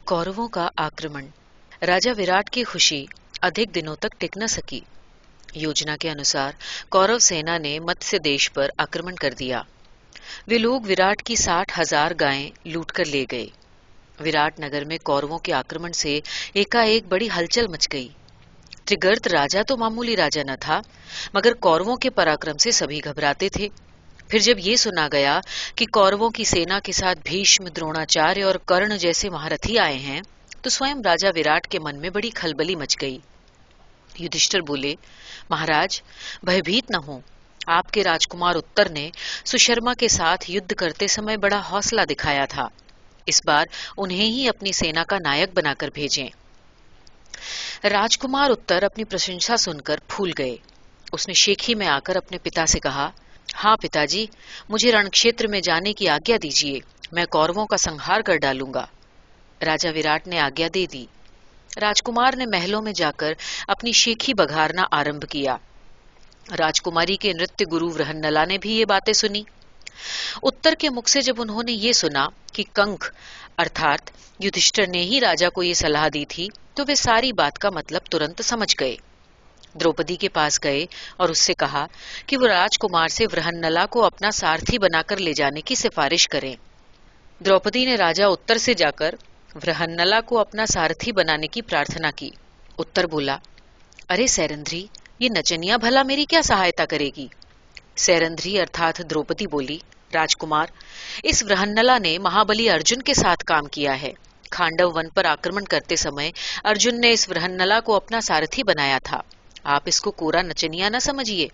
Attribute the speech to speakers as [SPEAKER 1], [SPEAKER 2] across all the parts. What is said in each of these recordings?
[SPEAKER 1] कौरवों का आक्रमण। राजा विराट की खुशी अधिक दिनों तक टिक न सकी। योजना के अनुसार कौरव सेना ने मत्स्य देश पर आक्रमण कर दिया। वे लोग विराट की 60,000 गायें लूट कर ले गए। विराट नगर में कौरवों के आक्रमण से एकाएक बड़ी हलचल मच गई। त्रिगर्त राजा तो मामूली राजा न था, मगर कौरवों के पराक्रम से सभी घबराते थे। फिर जब ये सुना गया कि कौरवों की सेना के साथ भीष्म, द्रोणाचार्य और कर्ण जैसे महारथी आए हैं, तो स्वयं राजा विराट के मन में बड़ी खलबली मच गई। युधिष्ठिर बोले, महाराज, भयभीत न हो। आपके राजकुमार उत्तर ने सुशर्मा के साथ युद्ध करते समय बड़ा हौसला दिखाया था। इस बार उन्हें ही अपनी सेना का नायक बनाकर भेजें। राजकुमार उत्तर अपनी प्रशंसा सुनकर फूल गए। उसने शेखी में आकर अपने पिता से कहा, हाँ पिताजी, मुझे रणक्षेत्र में जाने की आज्ञा दीजिए। मैं कौरवों का संहार कर डालूंगा। राजा विराट ने आज्ञा दे दी। राजकुमार ने महलों में जाकर अपनी शेखी बघारना आरंभ किया। राजकुमारी के नृत्य गुरु वृहन्नला ने भी ये बातें सुनी। उत्तर के मुख से जब उन्होंने ये सुना कि कंक अर्थात युधिष्ठिर ने ही राजा को ये सलाह दी थी, तो वे सारी बात का मतलब तुरंत समझ गए। द्रौपदी के पास गए और उससे कहा कि वो राजकुमार से वृहन्नला को अपना सारथी बनाकर ले जाने की सिफारिश करें। द्रौपदी ने राजा उत्तर से जाकर वृहन्नला को अपना सारथी बनाने की प्रार्थना की। उत्तर बोला, अरे सैरंध्री, ये नचनिया भला मेरी क्या सहायता करेगी? सैरंध्री अर्थात द्रौपदी बोली, राजकुमार, इस वृहन्नला ने महाबली अर्जुन के साथ काम किया है। खांडव वन पर आक्रमण करते समय अर्जुन ने इस वृहन्नला को अपना सारथी बनाया था। आप इसको कोरा नचनिया न समझिए।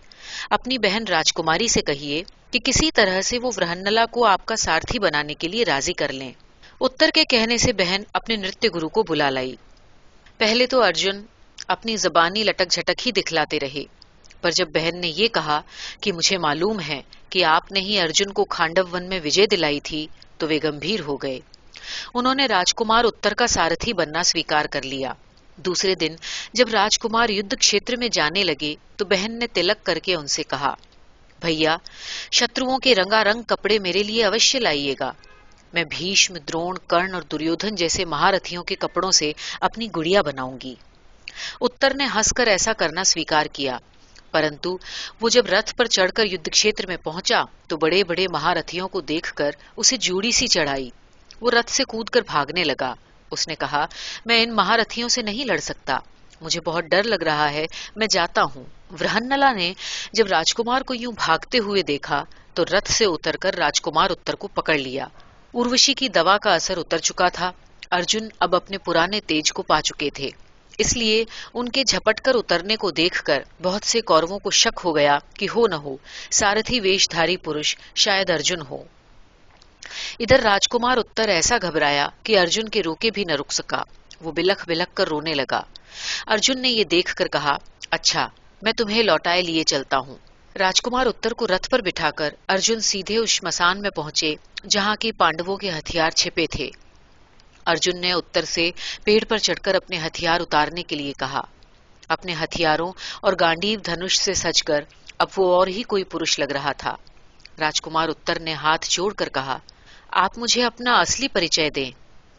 [SPEAKER 1] अपनी बहन राजकुमारी से कहिए कि किसी तरह से वो वृहन्नला को आपका सारथी बनाने के लिए राजी कर लें। उत्तर के कहने से बहन अपने नृत्य गुरु को बुला लाई। पहले तो अर्जुन अपनी जबानी लटक झटक ही दिखलाते रहे, पर जब बहन ने ये कहा कि मुझे मालूम है कि आपने ही अर्जुन को खांडव वन में विजय दिलाई थी, तो वे गंभीर हो गए। उन्होंने राजकुमार उत्तर का सारथी बनना स्वीकार कर लिया। दूसरे दिन जब राजकुमार युद्ध क्षेत्र में जाने लगे, तो बहन ने तिलक करके उनसे कहा, भैया, शत्रुओं के रंगारंग कपड़े मेरे लिए अवश्य लाइएगा। मैं भीष्म, द्रोण, कर्ण और दुर्योधन जैसे महारथियों के कपड़ों से अपनी गुड़िया बनाऊंगी। उत्तर ने हंसकर ऐसा करना स्वीकार किया, परंतु वो जब रथ पर चढ़कर युद्ध क्षेत्र में पहुंचा, तो बड़े बड़े महारथियों को देखकर उसे जूड़ी सी चढ़ाई। वो रथ से कूदकर भागने लगा। उसने कहा, मैं इन महारथियों से नहीं लड़ सकता, मुझे बहुत डर लग रहा है, मैं जाता हूँ। वृहन्नला ने जब राजकुमार को यूं भागते हुए देखा, तो रथ से उतरकर राजकुमार उत्तर को पकड़ लिया। उर्वशी की दवा का असर उतर चुका था। अर्जुन अब अपने पुराने तेज को पा चुके थे, इसलिए उनके झपटकर उतरने को देखकर बहुत से कौरवों को शक हो गया कि हो न हो सारथी वेशधारी पुरुष शायद अर्जुन हो। इधर राजकुमार उत्तर ऐसा घबराया कि अर्जुन के रोके भी न रुक सका। वो बिलख बिलख कर रोने लगा। अर्जुन ने ये देखकर कहा, अच्छा, मैं तुम्हें लौटाए लिए चलता हूँ। राजकुमार उत्तर को रथ पर बिठाकर अर्जुन सीधे उस श्मशान में पहुंचे जहाँ की पांडवों के हथियार छिपे थे। अर्जुन ने उत्तर से पेड़ पर चढ़कर अपने हथियार उतारने के लिए कहा। अपने हथियारों और गांडीव धनुष से सजकर अब वो और ही कोई पुरुष लग रहा था। राजकुमार उत्तर ने हाथ जोड़कर कहा, आप मुझे अपना असली परिचय दें।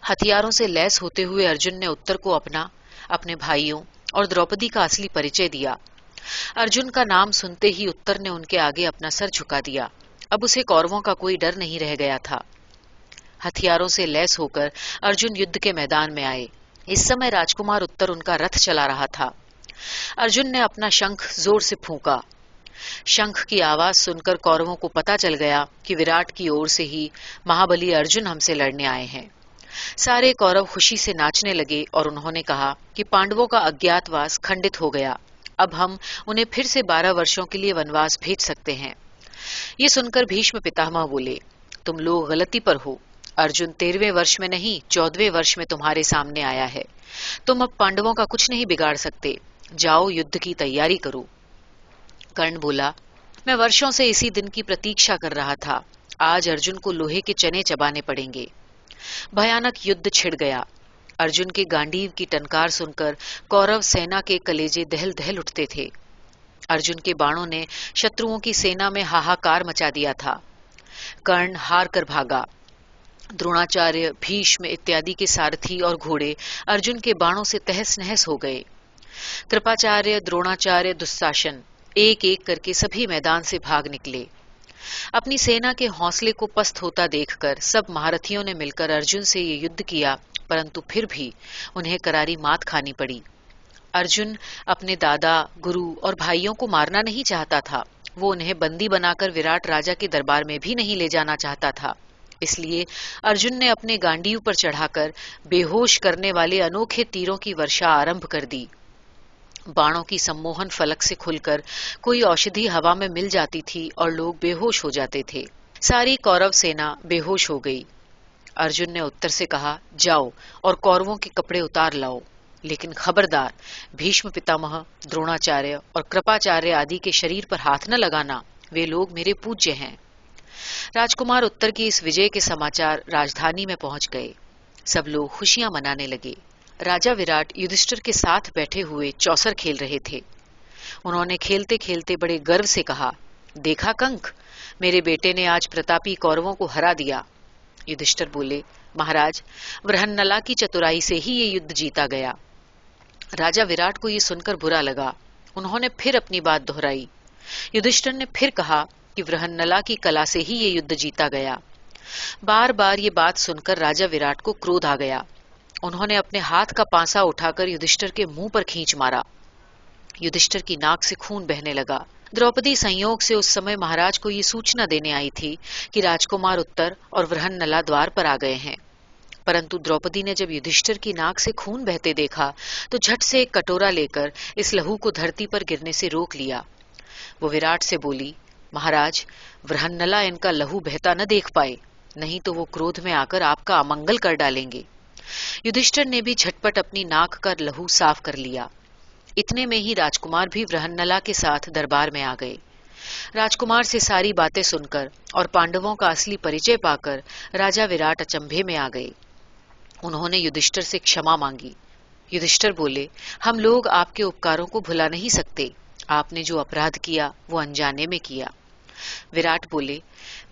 [SPEAKER 1] हथियारों से लैस होते हुए अर्जुन ने उत्तर को अपना, अपने भाइयों और द्रौपदी का असली परिचय दिया। अर्जुन का नाम सुनते ही उत्तर ने उनके आगे अपना सर झुका दिया। अब उसे कौरवों का कोई डर नहीं रह गया था। हथियारों से लैस होकर अर्जुन युद्ध के मैदान में आए। इस समय राजकुमार उत्तर उनका रथ चला रहा था। अर्जुन ने अपना शंख जोर से फूंका। शंख की आवाज सुनकर कौरवों को पता चल गया कि विराट की ओर से ही महाबली अर्जुन हमसे लड़ने आए हैं। सारे कौरव खुशी से नाचने लगे और उन्होंने कहा कि पांडवों का अज्ञातवास खंडित हो गया। अब हम उन्हें फिर से 12 वर्षों के लिए वनवास भेज सकते हैं। ये सुनकर भीष्म पितामह बोले, तुम लोग गलती पर हो। अर्जुन 13वें वर्ष में नहीं, 14वें वर्ष में तुम्हारे सामने आया है। तुम अब पांडवों का कुछ नहीं बिगाड़ सकते। जाओ, युद्ध की तैयारी करो। कर्ण बोला, मैं वर्षों से इसी दिन की प्रतीक्षा कर रहा था। आज अर्जुन को लोहे के चने चबाने पड़ेंगे। भयानक युद्ध छिड़ गया। अर्जुन के गांडीव की टनकार सुनकर कौरव सेना के कलेजे दहल दहल उठते थे। अर्जुन के बाणों ने शत्रुओं की सेना में हाहाकार मचा दिया था। कर्ण हार कर भागा। द्रोणाचार्य, भीष्म इत्यादि के सारथी और घोड़े अर्जुन के बाणों से तहस नहस हो गए। कृपाचार्य, द्रोणाचार्य, दुस्शासन एक एक करके सभी मैदान से भाग निकले। अपनी सेना के हौसले को पस्त होता देखकर सब महारथियों ने मिलकर अर्जुन से ये युद्ध किया, परंतु फिर भी उन्हें करारी मात खानी पड़ी। अर्जुन अपने दादा, गुरु और भाइयों को मारना नहीं चाहता था। वो उन्हें बंदी बनाकर विराट राजा के दरबार में भी नहीं ले जाना चाहता था। इसलिए अर्जुन ने अपने गांडीव पर चढ़ाकर बेहोश करने वाले अनोखे तीरों की वर्षा आरंभ कर दी। बाणों की सम्मोहन फलक से खुलकर कोई औषधि हवा में मिल जाती थी और लोग बेहोश हो जाते थे। सारी कौरव सेना बेहोश हो गई। अर्जुन ने उत्तर से कहा, जाओ और कौरवों के कपड़े उतार लाओ, लेकिन खबरदार भीष्म पितामह, द्रोणाचार्य और कृपाचार्य आदि के शरीर पर हाथ न लगाना, वे लोग मेरे पूज्य हैं। राजकुमार उत्तर की इस विजय के समाचार राजधानी में पहुंच गए। सब लोग खुशियां मनाने लगे। राजा विराट युधिष्ठिर के साथ बैठे हुए चौसर खेल रहे थे। उन्होंने खेलते खेलते बड़े गर्व से कहा, देखा कंक, मेरे बेटे ने आज प्रतापी कौरवों को हरा दिया। युधिष्ठिर बोले, महाराज, वृहन्नला की चतुराई से ही ये युद्ध जीता गया। राजा विराट को ये सुनकर बुरा लगा। उन्होंने फिर अपनी बात दोहराई। युधिष्ठिर ने फिर कहा कि वृहन्नला की कला से ही ये युद्ध जीता गया। बार बार ये बात सुनकर राजा विराट को क्रोध आ गया। उन्होंने अपने हाथ का पांसा उठाकर युधिष्ठिर के मुंह पर खींच मारा। युधिष्ठिर की नाक से खून बहने लगा। द्रौपदी संयोग से उस समय महाराज को ये सूचना देने आई थी कि राजकुमार उत्तर और वृहन्नला द्वार पर आ गए हैं। परंतु द्रौपदी ने जब युधिष्ठिर की नाक से खून बहते देखा तो झट से एक कटोरा लेकर इस लहू को धरती पर गिरने से रोक लिया। वो विराट से बोली, महाराज, वृहन्नला इनका लहू बहता न देख पाए, नहीं तो वो क्रोध में आकर आपका अमंगल कर डालेंगे। युधिष्ठिर ने भी झटपट अपनी नाक का लहू साफ कर लिया। इतने में ही राजकुमार भी वृहन्नला के साथ दरबार में आ गए। राजकुमार से सारी बातें सुनकर और पांडवों का असली परिचय पाकर राजा विराट अचंभे में आ गए। उन्होंने युधिष्ठिर से क्षमा मांगी। युधिष्ठिर बोले, हम लोग आपके उपकारों को भुला नहीं सकते। आपने जो अपराध किया वो अनजाने में किया। विराट बोले,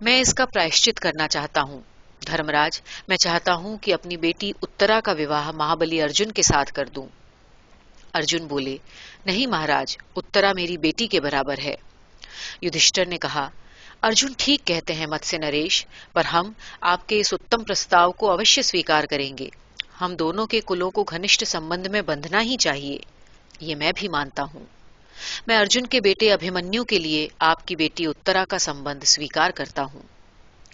[SPEAKER 1] मैं इसका प्रायश्चित करना चाहता हूँ। धर्मराज, मैं चाहता हूँ कि अपनी बेटी उत्तरा का विवाह महाबली अर्जुन के साथ कर दूं। अर्जुन बोले, नहीं महाराज, उत्तरा मेरी बेटी के बराबर है। युधिष्ठिर ने कहा, अर्जुन ठीक कहते हैं मत्स्य नरेश, पर हम आपके इस उत्तम प्रस्ताव को अवश्य स्वीकार करेंगे। हम दोनों के कुलों को घनिष्ठ संबंध में बंधना ही चाहिए, ये मैं भी मानता हूँ। मैं अर्जुन के बेटे अभिमन्यु के लिए आपकी बेटी उत्तरा का संबंध स्वीकार करता हूँ।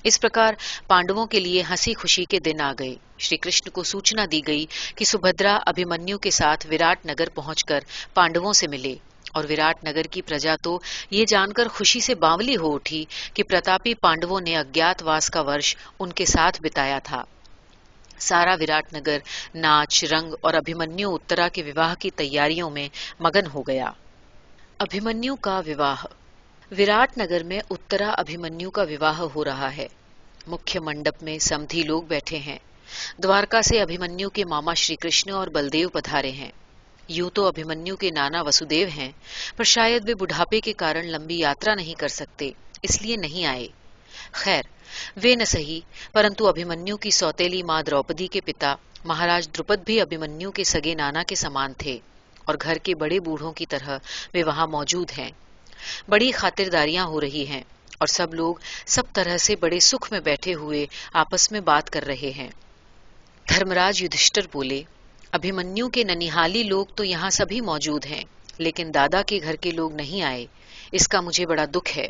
[SPEAKER 1] इस प्रकार पांडवों के लिए हंसी खुशी के दिन आ गए। श्री कृष्ण को सूचना दी गई कि सुभद्रा अभिमन्यु के साथ विराट नगर पहुंचकर पांडवों से मिले, और विराट नगर की प्रजा तो ये जानकर खुशी से बावली हो उठी कि प्रतापी पांडवों ने अज्ञातवास का वर्ष उनके साथ बिताया था। सारा विराट नगर नाच, रंग और अभिमन्यु उत्तरा के विवाह की तैयारियों में मगन हो गया। अभिमन्यु का विवाह। विराट नगर में उत्तरा अभिमन्यु का विवाह हो रहा है। मुख्य मंडप में समधी लोग बैठे हैं। द्वारका से अभिमन्यु के मामा श्री कृष्ण और बलदेव पधारे हैं। यूं तो अभिमन्यु के नाना वसुदेव हैं, पर शायद वे बुढ़ापे के कारण लंबी यात्रा नहीं कर सकते, इसलिए नहीं आए। खैर, वे न सही, परंतु अभिमन्यु की सौतेली माँ द्रौपदी के पिता महाराज द्रुपद भी अभिमन्यु के सगे नाना के समान थे, और घर के बड़े बूढ़ों की तरह वे वहां मौजूद हैं। बड़ी खातिरदारियां हो रही हैं, और सब लोग सब तरह से बड़े सुख में बैठे हुए आपस में बात कर रहे हैं। धर्मराज युधिष्ठिर बोले, अभिमन्यु के ननिहाली लोग तो यहाँ सभी मौजूद हैं, लेकिन दादा के घर के लोग नहीं आए। इसका मुझे बड़ा दुख है।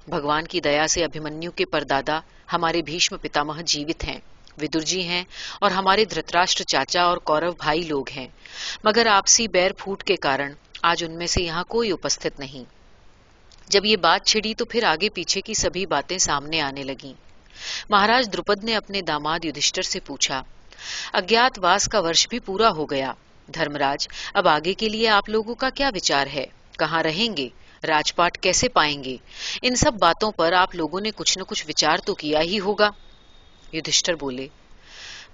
[SPEAKER 1] भगवान की दया से अभिमन्यु के परदादा हमारे भीष्म पितामह जीवित हैं, विदुर जी हैं, और हमारे धृतराष्ट्र चाचा और कौरव भाई लोग हैं, मगर आपसी बैर फूट के कारण आज उनमें से यहाँ कोई उपस्थित नहीं। जब ये बात छिड़ी तो फिर आगे पीछे की सभी बातें सामने आने लगीं। महाराज द्रुपद ने अपने दामाद युधिष्ठिर से पूछा, अज्ञातवास का वर्ष भी पूरा हो गया। धर्मराज, अब आगे के लिए आप लोगों का क्या विचार है? कहाँ रहेंगे? राजपाट कैसे पाएंगे? इन सब बातों पर आप लोगों ने कुछ न कुछ विचार तो किया ही होगा। युधिष्ठिर बोले,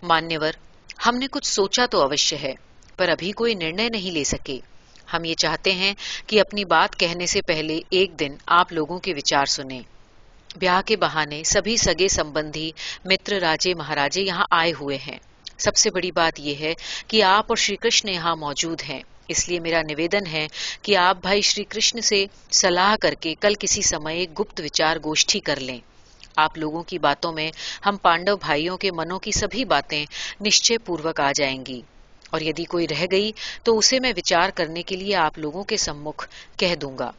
[SPEAKER 1] मान्यवर, हमने कुछ सोचा तो अवश्य है, पर अभी कोई निर्णय नहीं ले सके। हम ये चाहते हैं कि अपनी बात कहने से पहले एक दिन आप लोगों के विचार सुने। ब्याह के बहाने सभी सगे संबंधी, मित्र, राजे महाराजे यहाँ आए हुए हैं। सबसे बड़ी बात यह है कि आप और श्री कृष्ण यहाँ मौजूद हैं। इसलिए मेरा निवेदन है कि आप भाई श्री कृष्ण से सलाह करके कल किसी समय एक गुप्त विचार गोष्ठी कर लें। आप लोगों की बातों में हम पांडव भाइयों के मनों की सभी बातें निश्चय पूर्वक आ जाएंगी, और यदि कोई रह गई तो उसे मैं विचार करने के लिए आप लोगों के सम्मुख कह दूंगा।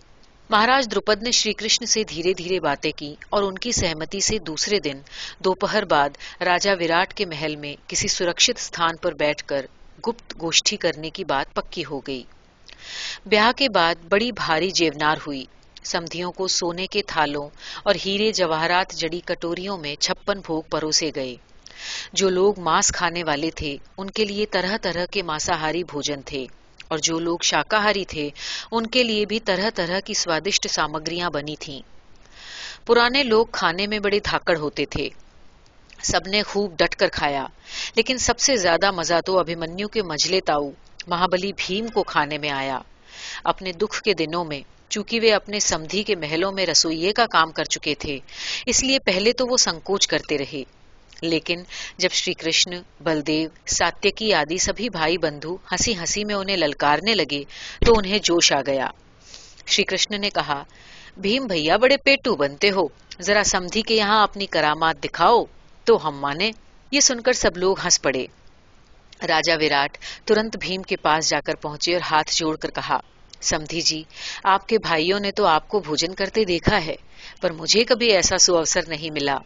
[SPEAKER 1] महाराज द्रुपद ने श्री कृष्ण से धीरे धीरे बातें की और उनकी सहमति से दूसरे दिन दोपहर बाद राजा विराट के महल में किसी सुरक्षित स्थान पर बैठकर गुप्त गोष्ठी करने की बात पक्की हो गई। ब्याह के बाद बड़ी भारी जेवनार हुई। समधियों को सोने के थालों और हीरे जवाहरात जड़ी कटोरियों में 56 भोग परोसे गए। जो लोग मांस खाने वाले थे उनके लिए तरह तरह के मांसाहारी भोजन थे, और जो लोग शाकाहारी थे उनके लिए भी तरह तरह की स्वादिष्ट सामग्रियां बनी थीं। पुराने लोग खाने में बड़े धाकड़ होते थे। सबने खूब डटकर खाया, लेकिन सबसे ज्यादा मजा तो अभिमन्यु के मझले ताऊ महाबली भीम को खाने में आया। अपने दुख के दिनों में चूंकि वे अपने समधी के महलों में रसोइये का काम कर चुके थे, इसलिए पहले तो वो संकोच करते रहे, लेकिन जब श्री कृष्ण, बलदेव, सात्यकी आदि सभी भाई बंधु हंसी हंसी में उन्हें ललकारने लगे तो उन्हें जोश आ गया। श्री कृष्ण ने कहा, भीम भैया बड़े पेटू बनते हो, जरा समधी के यहाँ अपनी करामात दिखाओ तो हम माने। ये सुनकर सब लोग हंस पड़े। राजा विराट तुरंत भीम के पास जाकर पहुंचे और हाथ जोड़कर कहा, समधी जी, आपके भाइयों ने तो आपको भोजन करते देखा है, पर मुझे कभी ऐसा सुअवसर नहीं मिला।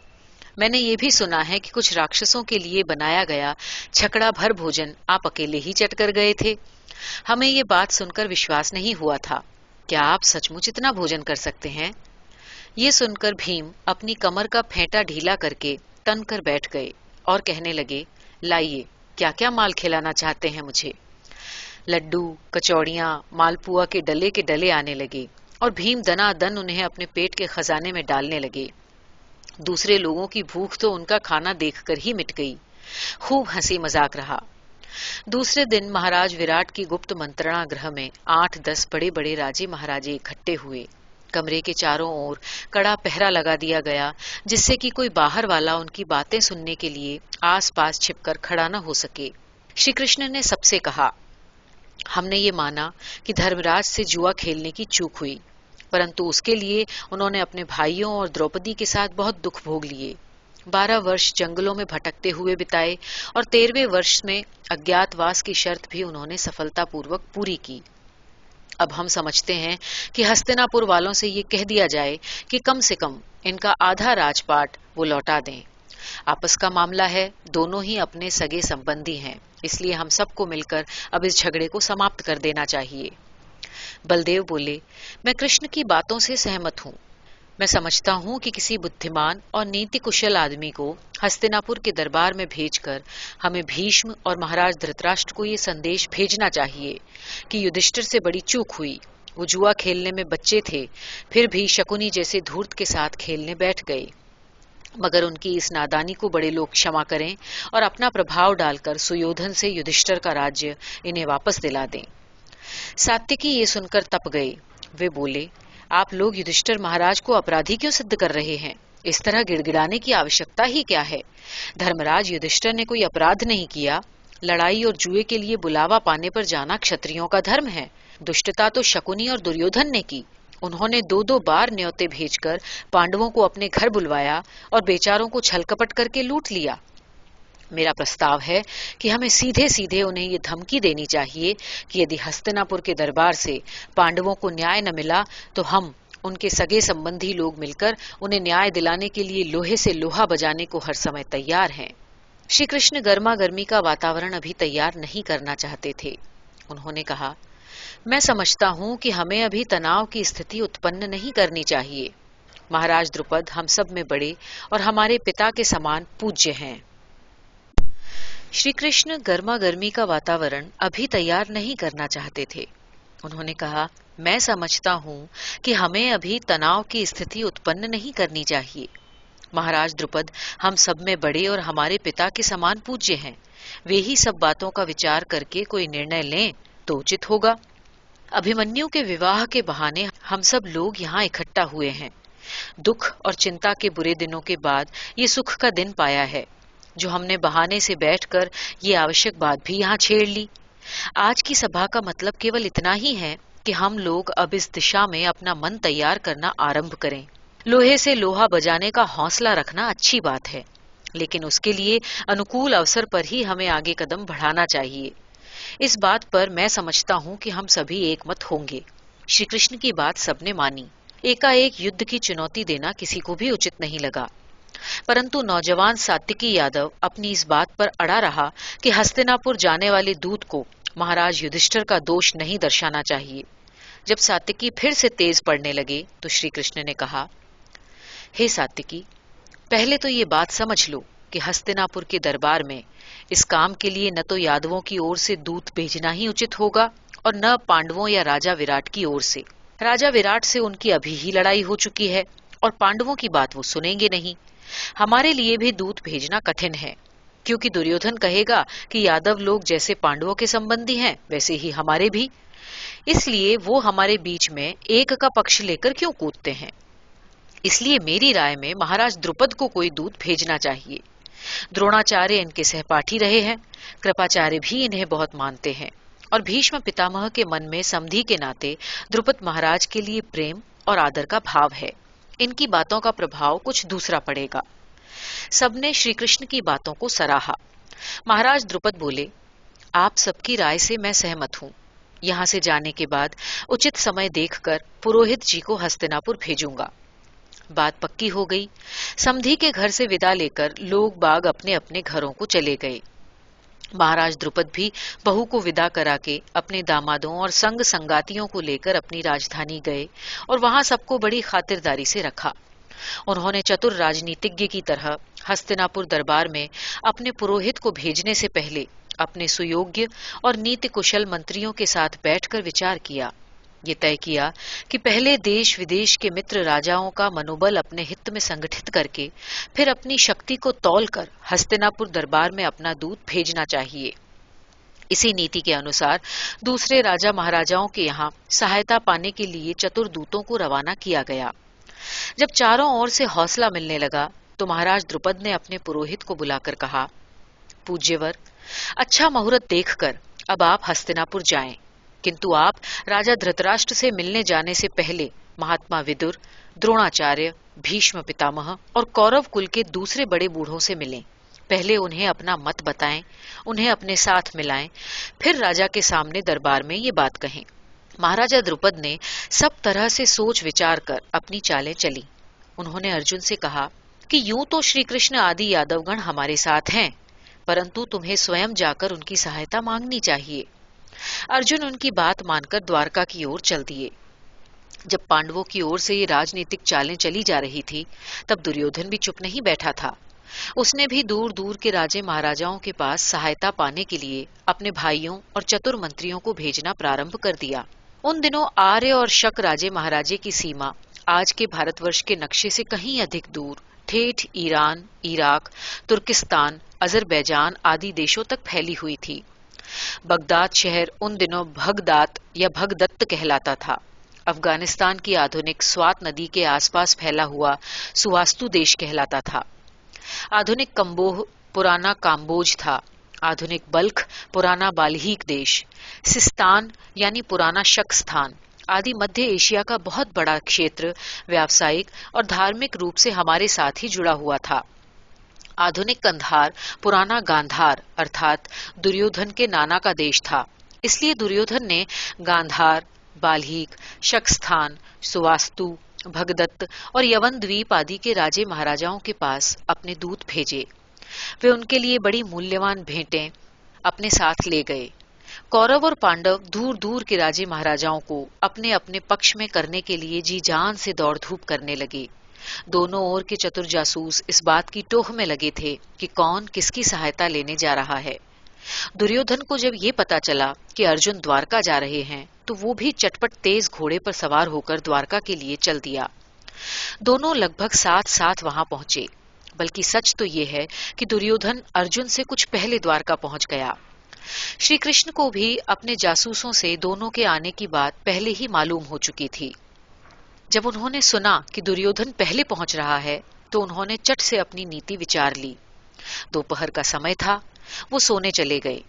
[SPEAKER 1] मैंने ये भी सुना है कि कुछ राक्षसों के लिए बनाया गया छकड़ा भर भोजन आप अकेले ही चट कर गए थे। हमें ये बात सुनकर विश्वास नहीं हुआ था। क्या आप सचमुच इतना भोजन कर सकते हैं? ये सुनकर भीम अपनी कमर का फेंटा ढीला करके तन कर बैठ गए और कहने लगे, लाइए, क्या क्या माल खिलाना चाहते हैं मुझे। लड्डू, कचौड़ियां, मालपुआ के डले आने लगे और भीम दनादन उन्हें अपने पेट के खजाने में डालने लगे। दूसरे लोगों की भूख तो उनका खाना देखकर ही मिट गई। खूब हंसी मजाक रहा। दूसरे दिन महाराज विराट की गुप्त मंत्रणा गृह में 8-10 बड़े बड़े राजे महाराजे इकट्ठे हुए। कमरे के चारों ओर कड़ा पहरा लगा दिया गया, जिससे कि कोई बाहर वाला उनकी बातें सुनने के लिए आसपास छिपकर खड़ा न हो सके। श्री कृष्ण ने सबसे कहा, हमने ये माना कि धर्मराज से जुआ खेलने की चूक हुई, परंतु उसके लिए उन्होंने अपने भाइयों और द्रौपदी के साथ बहुत दुख भोग लिए। 12 वर्ष जंगलों में भटकते हुए बिताए और 13वें वर्ष में अज्ञातवास की शर्त भी उन्होंने सफलतापूर्वक पूरी की। अब हम समझते हैं कि हस्तिनापुर वालों से ये कह दिया जाए कि कम से कम इनका आधा राजपाट वो लौटा दें। आपस का मामला है, दोनों ही अपने सगे संबंधी हैं, इसलिए हम सबको मिलकर अब इस झगड़े को समाप्त कर देना चाहिए। बलदेव बोले, मैं कृष्ण की बातों से सहमत हूँ। मैं समझता हूँ कि किसी बुद्धिमान और नीति कुशल आदमी को हस्तिनापुर के दरबार में भेजकर हमें भीष्म और महाराज धृतराष्ट्र को ये संदेश भेजना चाहिए कि युधिष्ठिर से बड़ी चूक हुई। वो जुआ खेलने में बच्चे थे, फिर भी शकुनी जैसे धूर्त के साथ खेलने बैठ गए। मगर उनकी इस नादानी को बड़े लोग क्षमा करें और अपना प्रभाव डालकर सुयोधन से युधिष्ठिर का राज्य इन्हें वापस दिला दें। सात्यकी ये सुनकर तप गए। वे बोले, आप लोग युधिष्ठिर महाराज को अपराधी क्यों सिद्ध कर रहे हैं? इस तरह गिड़गिड़ाने की आवश्यकता ही क्या है? धर्मराज युधिष्ठिर ने कोई अपराध नहीं किया। लड़ाई और जुए के लिए बुलावा पाने पर जाना क्षत्रियों का धर्म है। दुष्टता तो शकुनी और दुर्योधन ने की। उन्होंने 2-2 बार न्योते भेजकर पांडवों को अपने घर बुलवाया और बेचारों को छलकपट करके लूट लिया। मेरा प्रस्ताव है कि हमें सीधे सीधे उन्हें ये धमकी देनी चाहिए कि यदि हस्तिनापुर के दरबार से पांडवों को न्याय न मिला तो हम, उनके सगे संबंधी लोग मिलकर उन्हें न्याय दिलाने के लिए लोहे से लोहा बजाने को हर समय तैयार हैं। श्री कृष्ण गर्मा गर्मी का वातावरण अभी तैयार नहीं करना चाहते थे। उन्होंने कहा, मैं समझता हूँ कि हमें अभी तनाव की स्थिति उत्पन्न नहीं करनी चाहिए। महाराज द्रुपद हम सब में बड़े और हमारे पिता के समान पूज्य हैं। श्री कृष्ण गर्मा गर्मी का वातावरण अभी तैयार नहीं करना चाहते थे। उन्होंने कहा, मैं समझता हूँ कि हमें अभी तनाव की स्थिति उत्पन्न नहीं करनी चाहिए। महाराज द्रुपद हम सब में बड़े और हमारे पिता के समान पूज्य हैं। वे ही सब बातों का विचार करके कोई निर्णय लें तो उचित होगा। अभिमन्यु के विवाह के बहाने हम सब लोग यहाँ इकट्ठा हुए हैं। दुख और चिंता के बुरे दिनों के बाद ये सुख का दिन पाया है, जो हमने बहाने से बैठकर ये आवश्यक बात भी यहाँ छेड़ ली। आज की सभा का मतलब केवल इतना ही है कि हम लोग अब इस दिशा में अपना मन तैयार करना आरंभ करें। लोहे से लोहा बजाने का हौसला रखना अच्छी बात है, लेकिन उसके लिए अनुकूल अवसर पर ही हमें आगे कदम बढ़ाना चाहिए। इस बात पर मैं समझता हूँ कि हम सभी एकमत होंगे। श्री कृष्ण की बात सबने मानी। एकाएक युद्ध की चुनौती देना किसी को भी उचित नहीं लगा, परंतु नौजवान सात्विकी यादव अपनी इस बात पर अड़ा रहा कि हस्तिनापुर जाने वाले दूत को महाराज युधिष्ठिर का दोष नहीं दर्शाना चाहिए। जब सात्विकी फिर से तेज पड़ने लगे तो श्री कृष्ण ने कहा, हे सात्विकी, पहले तो ये बात समझ लो कि हस्तिनापुर के दरबार में इस काम के लिए न तो यादवों की ओर से दूत भेजना ही उचित होगा और न पांडवों या राजा विराट की ओर से। राजा विराट से उनकी अभी ही लड़ाई हो चुकी है और पांडवों की बात वो सुनेंगे नहीं। हमारे लिए भी दूत भेजना कठिन है, क्योंकि दुर्योधन कहेगा कि यादव लोग जैसे पांडवों के संबंधी हैं वैसे ही हमारे भी, इसलिए वो हमारे बीच में एक का पक्ष लेकर क्यों कूदते हैं। इसलिए मेरी राय में महाराज द्रुपद को कोई दूत भेजना चाहिए। द्रोणाचार्य इनके सहपाठी रहे हैं, कृपाचार्य भी इन्हें बहुत मानते हैं और भीष्म पितामह के मन में समधी के नाते द्रुपद महाराज के लिए प्रेम और आदर का भाव है। इनकी बातों का प्रभाव कुछ दूसरा पड़ेगा। सबने श्री कृष्ण की बातों को सराहा। महाराज द्रुपद बोले, आप सबकी राय से मैं सहमत हूँ। यहाँ से जाने के बाद उचित समय देखकर पुरोहित जी को हस्तिनापुर भेजूंगा। बात पक्की हो गई। समधी के घर से विदा लेकर लोग बाग अपने अपने घरों को चले गए। महाराज द्रुपद भी बहू को विदा करा के अपने दामादों और संग संगातियों को लेकर अपनी राजधानी गए और वहां सबको बड़ी खातिरदारी से रखा। उन्होंने चतुर राजनीतिज्ञ की तरह हस्तिनापुर दरबार में अपने पुरोहित को भेजने से पहले अपने सुयोग्य और नीति कुशल मंत्रियों के साथ बैठकर विचार किया। ये तय किया कि पहले देश विदेश के मित्र राजाओं का मनोबल अपने हित में संगठित करके फिर अपनी शक्ति को तौलकर हस्तिनापुर दरबार में अपना दूत भेजना चाहिए। इसी नीति के अनुसार दूसरे राजा महाराजाओं के यहाँ सहायता पाने के लिए चतुर दूतों को रवाना किया गया। जब चारों ओर से हौसला मिलने लगा तो महाराज द्रुपद ने अपने पुरोहित को बुलाकर कहा, पूज्यवर, अच्छा मुहूर्त देखकर अब आप हस्तिनापुर जाएं, किंतु आप राजा धृतराष्ट्र से मिलने जाने से पहले महात्मा विदुर, द्रोणाचार्य, भीष्म पितामह और कौरव कुल के दूसरे बड़े बूढ़ों से मिलें। पहले उन्हें अपना मत बताएं, उन्हें अपने साथ मिलाएं, फिर राजा के सामने दरबार में ये बात कहें। महाराजा द्रुपद ने सब तरह से सोच विचार कर अपनी चालें चली। उन्होंने अर्जुन से कहा कि यूं तो श्री कृष्ण आदि यादवगण हमारे साथ हैं, परंतु तुम्हें स्वयं जाकर उनकी सहायता मांगनी चाहिए। अर्जुन उनकी बात मानकर द्वारका की ओर चल दिए। जब पांडवों की ओर से ये राजनीतिक चालें चली जा रही थी, तब दुर्योधन भी चुप नहीं बैठा था। उसने भी दूर दूर के राजे महाराजाओं के पास सहायता पाने के लिए अपने भाइयों और चतुर मंत्रियों को भेजना प्रारंभ कर दिया। उन दिनों आर्य और शक राजे महाराजे की सीमा आज के भारतवर्ष के नक्शे से कहीं अधिक दूर ठेठ ईरान, इराक, तुर्किस्तान, अजरबैजान आदि देशों तक फैली हुई थी। बगदाद शहर उन दिनों भगदात या भगदत्त कहलाता था। अफगानिस्तान की आधुनिक स्वात नदी के आसपास फैला हुआ सुवास्तु देश कहलाता था। आधुनिक कंबोह पुराना काम्बोज था। आधुनिक बल्ख पुराना बाल्हीक देश, सिस्तान यानी पुराना शक स्थान आदि मध्य एशिया का बहुत बड़ा क्षेत्र व्यावसायिक और धार्मिक रूप से हमारे साथ ही जुड़ा हुआ था। आधुनिक कंधार पुराना गांधार अर्थात दुर्योधन के नाना का देश था। इसलिए दुर्योधन ने गांधार, बाल्हीक, शकस्थान, सुवास्तु, भगदत्त और यवन द्वीप आदि के राजे महाराजाओं के पास अपने दूत भेजे। वे उनके लिए बड़ी मूल्यवान भेंटें अपने साथ ले गए। कौरव और पांडव दूर दूर के राजे महाराजाओं को अपने अपने पक्ष में करने के लिए जी जान से दौड़ धूप करने लगे। दोनों ओर के चतुर जासूस इस बात की टोह में लगे थे कि कौन किसकी सहायता लेने जा रहा है। दुर्योधन को जब ये पता चला कि अर्जुन द्वारका जा रहे हैं, तो वो भी चटपट तेज घोड़े पर सवार होकर द्वारका के लिए चल दिया। दोनों लगभग साथ साथ वहां पहुंचे। बल्कि सच तो ये है कि दुर्योधन अर्जुन से कुछ पहले द्वारका पहुंच गया। श्री कृष्ण को भी अपने जासूसों से दोनों के आने की बात पहले ही मालूम हो चुकी थी। जब उन्होंने सुना कि दुर्योधन पहले पहुंच रहा है तो उन्होंने चट से अपनी नीति विचार ली। दोपहर का समय था, वो सोने चले गए।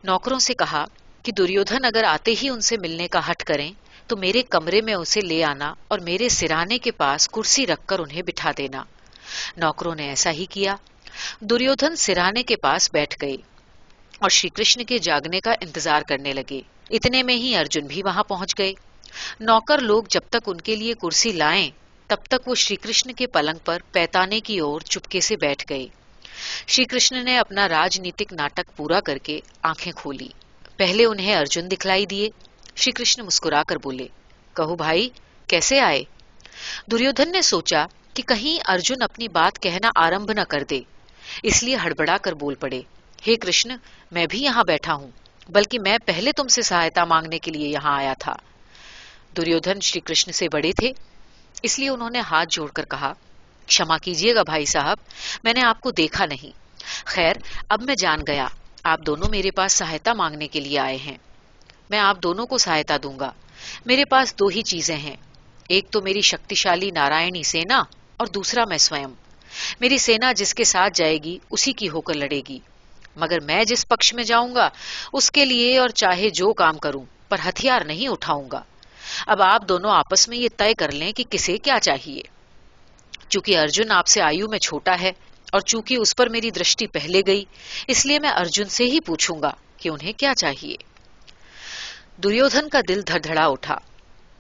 [SPEAKER 1] नौकरों से कहा कि दुर्योधन अगर आते ही उनसे मिलने का हठ करें तो मेरे कमरे में उसे ले आना और मेरे सिरहाने के पास कुर्सी रखकर उन्हें बिठा देना। नौकरों ने ऐसा ही किया। दुर्योधन सिरहाने के पास बैठ गए और श्री कृष्ण के जागने का इंतजार करने लगे। इतने में ही अर्जुन भी वहां पहुंच गए। नौकर लोग जब तक उनके लिए कुर्सी लाएं तब तक वो श्री कृष्ण के पलंग पर पैताने की ओर चुपके से बैठ गए। श्री कृष्ण ने अपना राजनीतिक नाटक पूरा करके आंखें खोली। पहले उन्हें अर्जुन दिखलाई दिए। श्री कृष्ण मुस्कुराकर बोले, कहो भाई, कैसे आए? दुर्योधन ने सोचा कि कहीं अर्जुन अपनी बात कहना आरंभ न कर दे, इसलिए हड़बड़ाकर बोल पड़े, हे कृष्ण, मैं भी यहाँ बैठा हूँ, बल्कि मैं पहले तुमसे सहायता मांगने के लिए यहाँ आया था। दुर्योधन श्री कृष्ण से बड़े थे, इसलिए उन्होंने हाथ जोड़कर कहा, क्षमा कीजिएगा भाई साहब, मैंने आपको देखा नहीं। खैर, अब मैं जान गया, आप दोनों मेरे पास सहायता मांगने के लिए आए हैं। मैं आप दोनों को सहायता दूंगा। मेरे पास दो ही चीजें हैं, एक तो मेरी शक्तिशाली नारायणी सेना और दूसरा मैं स्वयं। मेरी सेना जिसके साथ जाएगी उसी की होकर लड़ेगी, मगर मैं जिस पक्ष में जाऊंगा उसके लिए और चाहे जो काम करूं, पर हथियार नहीं उठाऊंगा। अब आप दोनों आपस में ये तय कर लें कि किसे क्या चाहिए। चूंकि अर्जुन आपसे आयु में छोटा है और चूंकि उस पर मेरी दृष्टि पहले गई, इसलिए मैं अर्जुन से ही पूछूंगा कि उन्हें क्या चाहिए। दुर्योधन का दिल धड़धड़ा उठा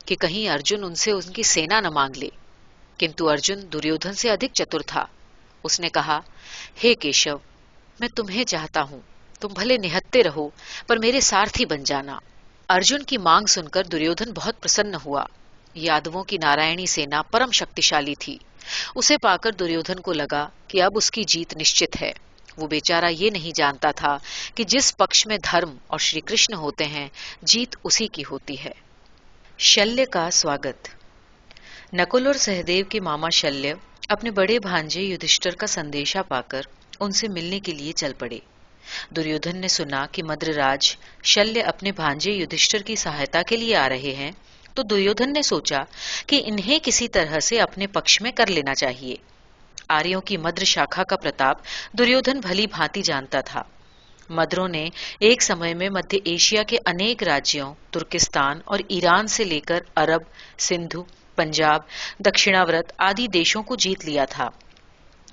[SPEAKER 1] कि कहीं अर्जुन उनसे उनकी सेना न मांग ले, किंतु अर्जुन दुर्योधन से अधिक चतुर था। उसने कहा, हे केशव, मैं तुम्हें चाहता हूं, तुम भले निहत्ते रहो पर मेरे सारथी बन जाना। अर्जुन की मांग सुनकर दुर्योधन बहुत प्रसन्न हुआ। यादवों की नारायणी सेना परम शक्तिशाली थी। उसे पाकर दुर्योधन को लगा कि अब उसकी जीत निश्चित है। वो बेचारा ये नहीं जानता था कि जिस पक्ष में धर्म और श्री कृष्ण होते हैं, जीत उसी की होती है। शल्य का स्वागत। नकुल और सहदेव के मामा शल्य अपने बड़े भांजे युधिष्ठिर का संदेशा पाकर उनसे मिलने के लिए चल पड़े। दुर्योधन ने सुना कि मद्रराज शल्य अपने भांजे युधिष्ठिर की सहायता के लिए आ रहे हैं, तो दुर्योधन ने सोचा कि इन्हें किसी तरह से अपने पक्ष में कर लेना चाहिए। आर्यों की मद्र शाखा का प्रताप दुर्योधन भली भांति जानता था। मद्रों ने एक समय में मध्य एशिया के अनेक राज्यों, तुर्किस्तान और ईरान से लेकर अरब, सिंधु, पंजाब, दक्षिणावर्त आदि देशों को जीत लिया था।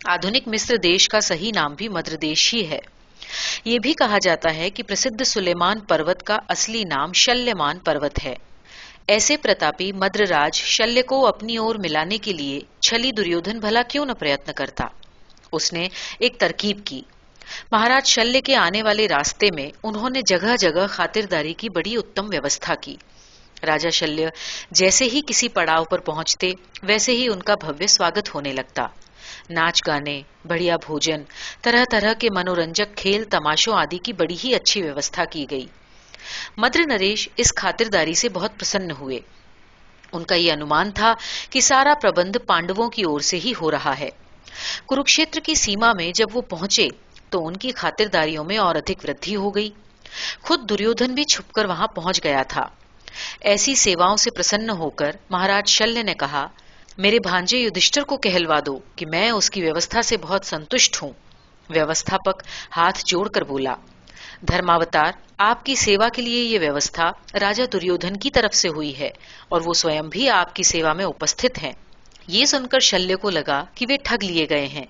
[SPEAKER 1] आधुनिक मिस्र देश का सही नाम भी मद्र देश ही है। ये भी कहा जाता है कि प्रसिद्ध सुलेमान पर्वत का असली नाम शल्यमान पर्वत है। ऐसे प्रतापी मद्रराज शल्य को अपनी ओर मिलाने के लिए छली दुर्योधन भला क्यों न प्रयत्न करता। उसने एक तरकीब की। महाराज शल्य के आने वाले रास्ते में उन्होंने जगह जगह खातिरदारी की बड़ी उत्तम व्यवस्था की। राजा शल्य जैसे ही किसी पड़ाव पर पहुंचते, वैसे ही उनका भव्य स्वागत होने लगता। नाच गाने, बढ़िया भोजन, तरह तरह के मनोरंजक खेल तमाशों आदि की बड़ी ही अच्छी व्यवस्था की गई। मद्र नरेश इस खातिरदारी से बहुत प्रसन्न हुए। उनका ये अनुमान था कि सारा प्रबंध पांडवों की ओर से ही हो रहा है। कुरुक्षेत्र की सीमा में जब वो पहुंचे तो उनकी खातिरदारियों में और अधिक वृद्धि हो गई। खुद दुर्योधन भी छुपकर वहां पहुंच गया था। ऐसी सेवाओं से प्रसन्न होकर महाराज शल्य ने कहा, मेरे भांजे युधिष्ठिर को कहलवा दो कि मैं उसकी व्यवस्था से बहुत संतुष्ट हूं। व्यवस्थापक हाथ जोड़कर बोला, धर्मावतार, आपकी सेवा के लिए ये व्यवस्था राजा दुर्योधन की तरफ से हुई है और वो स्वयं भी आपकी सेवा में उपस्थित हैं। ये सुनकर शल्य को लगा कि वे ठग लिए गए हैं,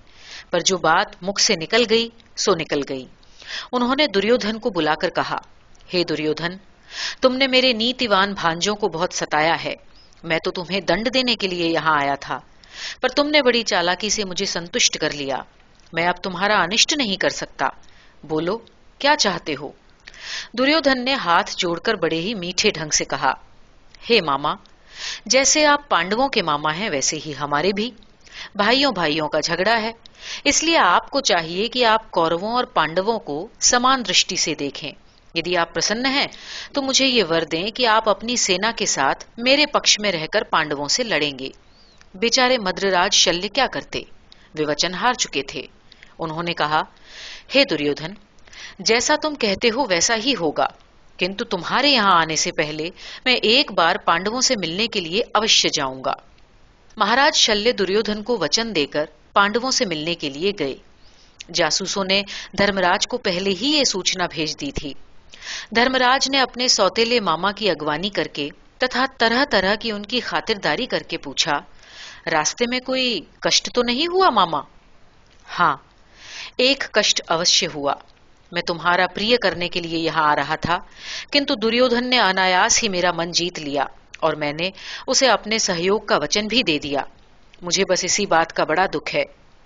[SPEAKER 1] पर जो बात मुख से निकल गई सो निकल गई। उन्होंने दुर्योधन को बुलाकर कहा, हे दुर्योधन, तुमने मेरे नीतिवान भांजों को बहुत सताया है। मैं तो तुम्हें दंड देने के लिए यहाँ आया था, पर तुमने बड़ी चालाकी से मुझे संतुष्ट कर लिया। मैं अब तुम्हारा अनिष्ट नहीं कर सकता। बोलो, क्या चाहते हो? दुर्योधन ने हाथ जोड़कर बड़े ही मीठे ढंग से कहा, हे मामा, जैसे आप पांडवों के मामा हैं वैसे ही हमारे भी भाइयों भाइयों का झगड़ा है। इसलिए आपको चाहिए कि आप कौरवों और पांडवों को समान दृष्टि से देखें। यदि आप प्रसन्न हैं तो मुझे ये वर दें कि आप अपनी सेना के साथ मेरे पक्ष में रहकर पांडवों से लड़ेंगे। बेचारे मद्रराज शल्य क्या करते, वे वचन हार चुके थे। उन्होंने कहा, हे दुर्योधन, जैसा तुम कहते हो वैसा ही होगा, किंतु तुम्हारे यहां आने से पहले मैं एक बार पांडवों से मिलने के लिए अवश्य जाऊंगा। महाराज शल्य दुर्योधन को वचन देकर पांडवों से मिलने के लिए गए। जासूसों ने धर्मराज को पहले ही ये सूचना भेज दी थी। धर्मराज ने अपने सौतेले मामा की अगवानी करके तथा तरह तरह की उनकी खातिरदारी करके पूछा, रास्ते में कोई कष्ट तो नहीं हुआ मामा? हाँ, एक कष्ट अवश्य हुआ। मैं तुम्हारा प्रिय करने के लिए यहाँ आ रहा था, किंतु दुर्योधन ने अनायास ही मेरा मन जीत लिया और मैंने उसे अपने सहयोग का वचन भी दे दिया। मुझे बस इसी बात का बड़ा दुख है,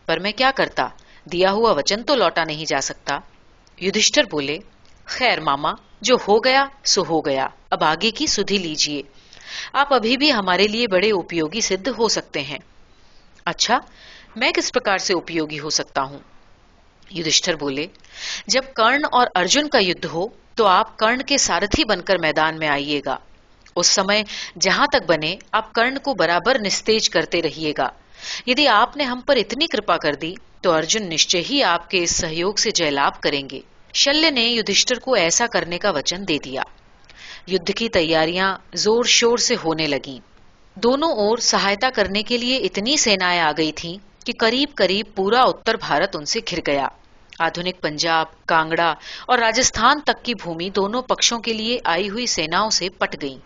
[SPEAKER 1] पर मैं क्या करता, दिया हुआ वचन तो लौटा नहीं जा सकता। युधिष्ठिर बोले, खैर मामा, जो हो गया सो हो गया, अब आगे की सुधि लीजिए। आप अभी भी हमारे लिए बड़े उपयोगी सिद्ध हो सकते हैं। अच्छा, मैं किस प्रकार से उपयोगी हो सकता हूं? युधिष्ठिर बोले, जब कर्ण और अर्जुन का युद्ध हो तो आप कर्ण के सारथी बनकर मैदान में आइएगा। उस समय जहां तक बने आप कर्ण को बराबर निस्तेज करते रहिएगा। यदि आपने हम पर इतनी कृपा कर दी तो अर्जुन निश्चय ही आपके इस सहयोग से जयलाभ करेंगे। शल्य ने युधिष्ठिर को ऐसा करने का वचन दे दिया। युद्ध की तैयारियां जोर शोर से होने लगीं। दोनों ओर सहायता करने के लिए इतनी सेनाएं आ गई थीं कि करीब करीब पूरा उत्तर भारत उनसे घिर गया। आधुनिक पंजाब, कांगड़ा और राजस्थान तक की भूमि दोनों पक्षों के लिए आई हुई सेनाओं से पट गई।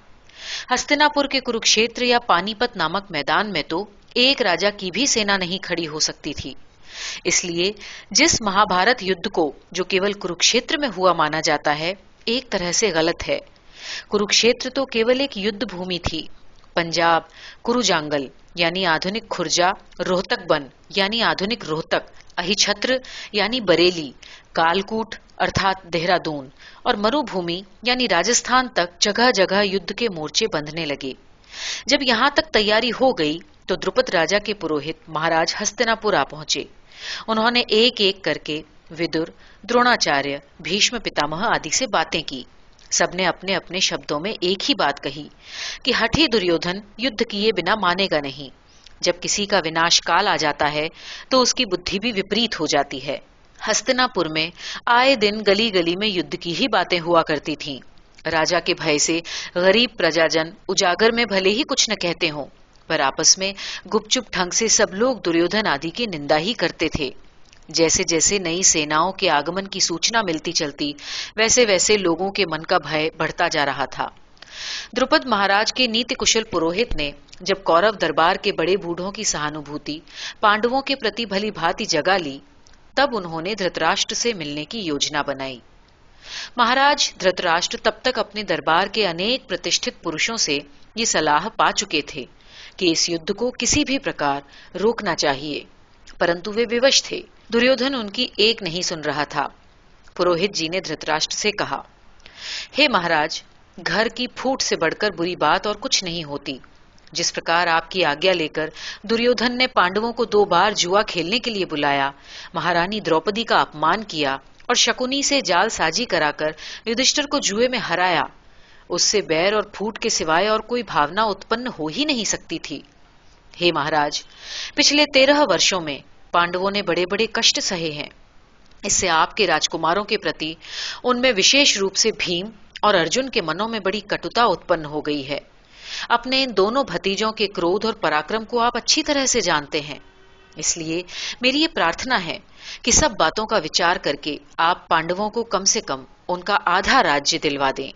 [SPEAKER 1] हस्तिनापुर के कुरुक्षेत्र या पानीपत नामक मैदान में तो एक राजा की भी सेना नहीं खड़ी हो सकती थी। इसलिए जिस महाभारत युद्ध को जो केवल कुरुक्षेत्र में हुआ माना जाता है, एक तरह से गलत है। कुरुक्षेत्र तो केवल एक युद्ध भूमि थी। पंजाब, कुरुजांगल यानी आधुनिक खुर्जा, रोहतक यानी आधुनिक रोहतक, अहिछत्र यानी बरेली, कालकूट अर्थात देहरादून और मरुभूमि यानी राजस्थान तक जगह जगह युद्ध के मोर्चे बंधने लगे। जब यहाँ तक तैयारी हो गई तो द्रुपद राजा के पुरोहित महाराज हस्तिनापुर आ पहुंचे। उन्होंने एक एक करके विदुर, द्रोणाचार्य, भीष्म पितामह आदि से बातें की। सबने अपने अपने शब्दों में एक ही बात कही कि हठी दुर्योधन युद्ध किए बिना मानेगा नहीं। जब किसी का विनाश काल आ जाता है तो उसकी बुद्धि भी विपरीत हो जाती है। हस्तिनापुर में आए दिन गली गली में युद्ध की ही बातें हुआ करती थीं। राजा के भय से गरीब प्रजाजन उजागर में भले ही कुछ न कहते हों, पर आपस में गुपचुप ढंग से सब लोग दुर्योधन आदि की निंदा ही करते थे। जैसे जैसे नई सेनाओं के आगमन की सूचना मिलती चलती, वैसे वैसे लोगों के मन का भय बढ़ता जा रहा था। द्रुपद महाराज के नीति कुशल पुरोहित ने जब कौरव दरबार के बड़े बूढ़ों की सहानुभूति पांडवों के प्रति भली भांति जगा ली, तब उन्होंने धृतराष्ट्र से मिलने की योजना बनाई। महाराज धृतराष्ट्र तब तक अपने दरबार के अनेक प्रतिष्ठित पुरुषों से ये सलाह पा चुके थे कि इस युद्ध को किसी भी प्रकार रोकना चाहिए, परंतु वे विवश थे। दुर्योधन उनकी एक नहीं सुन रहा था। पुरोहित जी ने धृतराष्ट्र से कहा, हे महाराज, घर की फूट से बढ़कर बुरी बात और कुछ नहीं होती। जिस प्रकार आपकी आज्ञा लेकर दुर्योधन ने पांडवों को 2 बार जुआ खेलने के लिए बुलाया, महारानी द्रौपदी का अपमान किया और शकुनी से जालसाजी कराकर युधिष्ठिर को जुए में हराया, उससे बैर और फूट के सिवाय और कोई भावना उत्पन्न हो ही नहीं सकती थी। हे महाराज, पिछले 13 वर्षों में पांडवों ने बड़े बड़े कष्ट सहे हैं। इससे आपके राजकुमारों के प्रति उनमें विशेष रूप से भीम और अर्जुन के मनों में बड़ी कटुता उत्पन्न हो गई है। अपने इन दोनों भतीजों के क्रोध और पराक्रम को आप अच्छी तरह से जानते हैं। इसलिए मेरी ये प्रार्थना है कि सब बातों का विचार करके आप पांडवों को कम से कम उनका आधा राज्य दिलवा दें।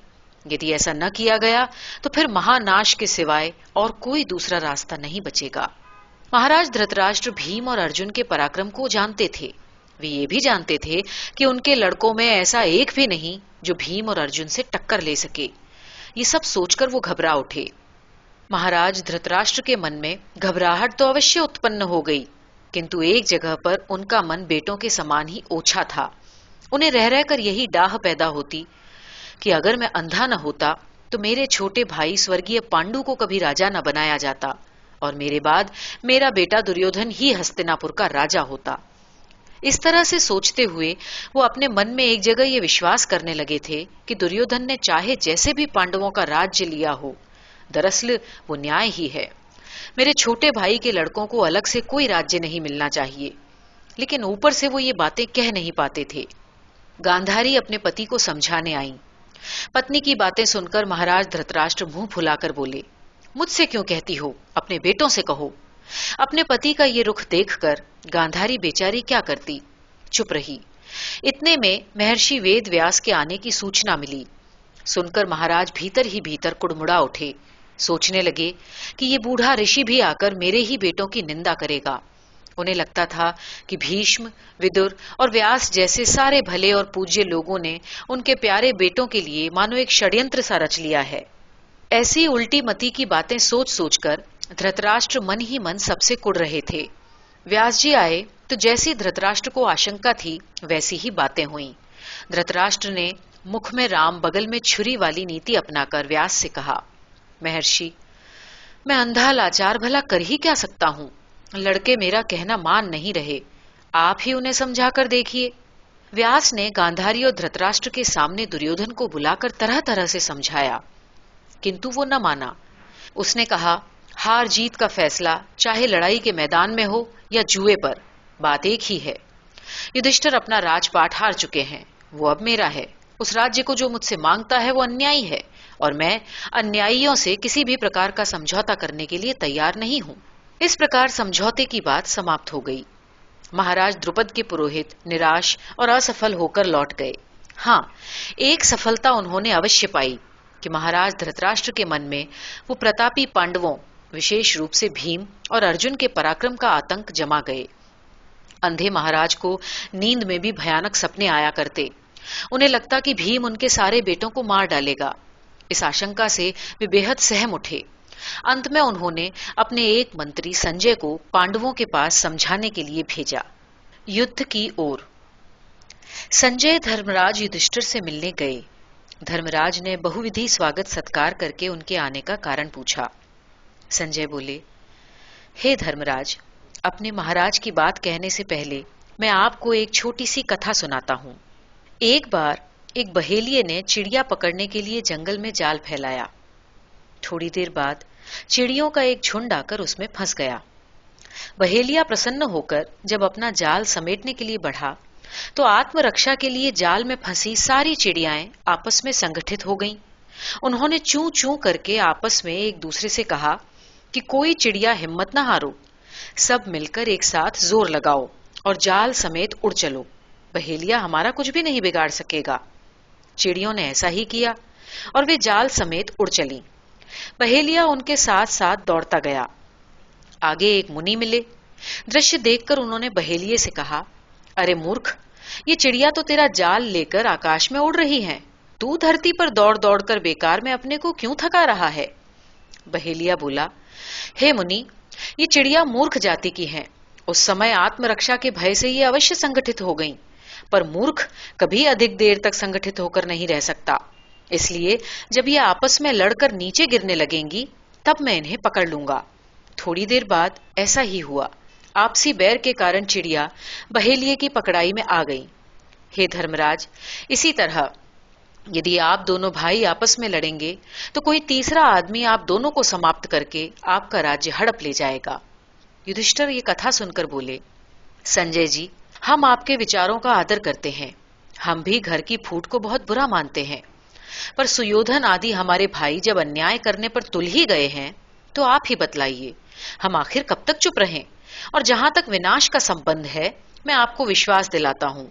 [SPEAKER 1] यदि ऐसा न किया गया तो फिर महानाश के सिवाय और कोई दूसरा रास्ता नहीं बचेगा। महाराज धृतराष्ट्र भीम और अर्जुन के पराक्रम को जानते थे। वे ये भी जानते थे कि उनके लड़कों में ऐसा एक भी नहीं जो भीम और अर्जुन से टक्कर ले सके। ये सब सोचकर वो घबरा उठे। महाराज धृतराष्ट्र के मन में घबराहट तो अवश्य उत्पन्न हो गई, किंतु एक जगह पर उनका मन बेटों के समान ही ओछा था। उन्हें रह रहकर यही डाह पैदा होती कि अगर मैं अंधा न होता तो मेरे छोटे भाई स्वर्गीय पांडु को कभी राजा न बनाया जाता और मेरे बाद मेरा बेटा दुर्योधन ही हस्तिनापुर का राजा होता। इस तरह से सोचते हुए वो अपने मन में एक जगह ये विश्वास करने लगे थे कि दुर्योधन ने चाहे जैसे भी पांडवों का राज्य लिया हो, दरअसल वो न्याय ही है। मेरे छोटे भाई के लड़कों को अलग से कोई राज्य नहीं मिलना चाहिए, लेकिन ऊपर से वो ये बातें कह नहीं पाते थे। गांधारी अपने पति को समझाने आई। पत्नी की बातें सुनकर महाराज धृतराष्ट्र मुंह फुलाकर बोले, मुझसे क्यों कहती हो, अपने बेटों से कहो। अपने पति का ये रुख देखकर गांधारी बेचारी क्या करती, चुप रही। इतने में महर्षि वेद व्यास के आने की सूचना मिली। सुनकर महाराज भीतर ही भीतर कुड़मुड़ा उठे। सोचने लगे कि ये बूढ़ा ऋषि भी आकर मेरे ही बेटों की निंदा करेगा। उन्हें लगता था कि भीष्म, विदुर और व्यास जैसे सारे भले और पूज्य लोगों ने उनके प्यारे बेटों के लिए मानो एक षड्यंत्र सा रच लिया है। ऐसी उल्टी मती की बातें सोच सोचकर धृतराष्ट्र मन ही मन सबसे कुड़ रहे थे। व्यास जी आए तो जैसी धृतराष्ट्र को आशंका थी वैसी ही बातें हुईं। धृतराष्ट्र ने मुख में राम, बगल में छुरी वाली नीति अपनाकर व्यास से कहा, महर्षि, मैं अंधा लाचार भला कर ही क्या सकता हूं। लड़के मेरा कहना मान नहीं रहे, आप ही उन्हें समझा कर देखिए। व्यास ने गांधारी और धृतराष्ट्र के सामने दुर्योधन को बुलाकर तरह तरह से समझाया, किंतु वो न माना। उसने कहा, हार जीत का फैसला चाहे लड़ाई के मैदान में हो या जुए पर, बात एक ही है। युधिष्ठिर अपना राजपाट हार चुके हैं, वो अब मेरा है। उस राज्य को जो मुझसे मांगता है वो अन्यायी है, और मैं अन्यायियों से किसी भी प्रकार का समझौता करने के लिए तैयार नहीं हूं। इस प्रकार समझौते की बात समाप्त हो गई। महाराज द्रुपद के पुरोहित निराश और असफल होकर लौट गए। हाँ, एक सफलता उन्होंने अवश्य पाई कि महाराज धृतराष्ट्र के मन में वो प्रतापी पांडवों, विशेष रूप से भीम और अर्जुन के पराक्रम का आतंक जमा गए। अंधे महाराज को नींद में भी भयानक सपने आया करते। उन्हें लगता कि भीम उनके सारे बेटों को मार डालेगा। इस आशंका से वे बेहद सहम उठे। अंत में उन्होंने अपने एक मंत्री संजय को पांडवों के पास समझाने के लिए भेजा। युद्ध की ओर संजय धर्मराज युधिष्ठिर से मिलने गए। धर्मराज ने बहुविधि स्वागत सत्कार करके उनके आने का कारण पूछा। संजय बोले, हे धर्मराज, अपने महाराज की बात कहने से पहले मैं आपको एक छोटी सी कथा सुनाता हूं। एक बार एक बहेलिये ने चिड़िया पकड़ने के लिए जंगल में जाल फैलाया। थोड़ी देर बाद चिड़ियों का एक झुंड आकर उसमें फंस गया। बहेलिया प्रसन्न होकर जब अपना जाल समेटने के लिए बढ़ा तो आत्मरक्षा के लिए जाल में फंसी सारी चिड़ियाएं आपस में संगठित हो गईं। उन्होंने चूं चूं करके आपस में एक दूसरे से कहा कि कोई चिड़िया हिम्मत न हारो, सब मिलकर एक साथ जोर लगाओ और जाल समेत उड़ चलो। बहेलिया हमारा कुछ भी नहीं बिगाड़ सकेगा। चिड़ियों ने ऐसा ही किया और वे जाल समेत उड़ चली। बहेलिया उनके साथ साथ दौड़ता गया। आगे एक मुनि मिले। दृश्य देखकर उन्होंने बहेलिये से कहा, अरे मूर्ख, ये चिड़िया तो तेरा जाल लेकर आकाश में उड़ रही हैं। तू धरती पर दौड़ दौड़ कर बेकार में अपने को क्यों थका रहा है। बहेलिया बोला, हे मुनि, ये चिड़िया मूर्ख जाति की हैं। उस समय आत्मरक्षा के भय से ये अवश्य संगठित हो गईं, पर मूर्ख कभी अधिक देर तक संगठित होकर नहीं रह सकता। इसलिए जब ये आपस में लड़कर नीचे गिरने लगेंगी तब मैं इन्हें पकड़ लूंगा। थोड़ी देर बाद ऐसा ही हुआ। आपसी बैर के कारण चिड़िया बहेलिये की पकड़ाई में आ गई। हे धर्मराज, इसी तरह यदि आप दोनों भाई आपस में लड़ेंगे तो कोई तीसरा आदमी आप दोनों को समाप्त करके आपका राज्य हड़प ले जाएगा। युधिष्ठिर ये कथा सुनकर बोले, संजय जी, हम आपके विचारों का आदर करते हैं। हम भी घर की फूट को बहुत बुरा मानते हैं, पर सुयोधन आदि हमारे भाई जब अन्याय करने पर तुल ही गए हैं तो आप ही बतलाइए, हम आखिर कब तक चुप रहें। और जहां तक विनाश का संबंध है, मैं आपको विश्वास दिलाता हूं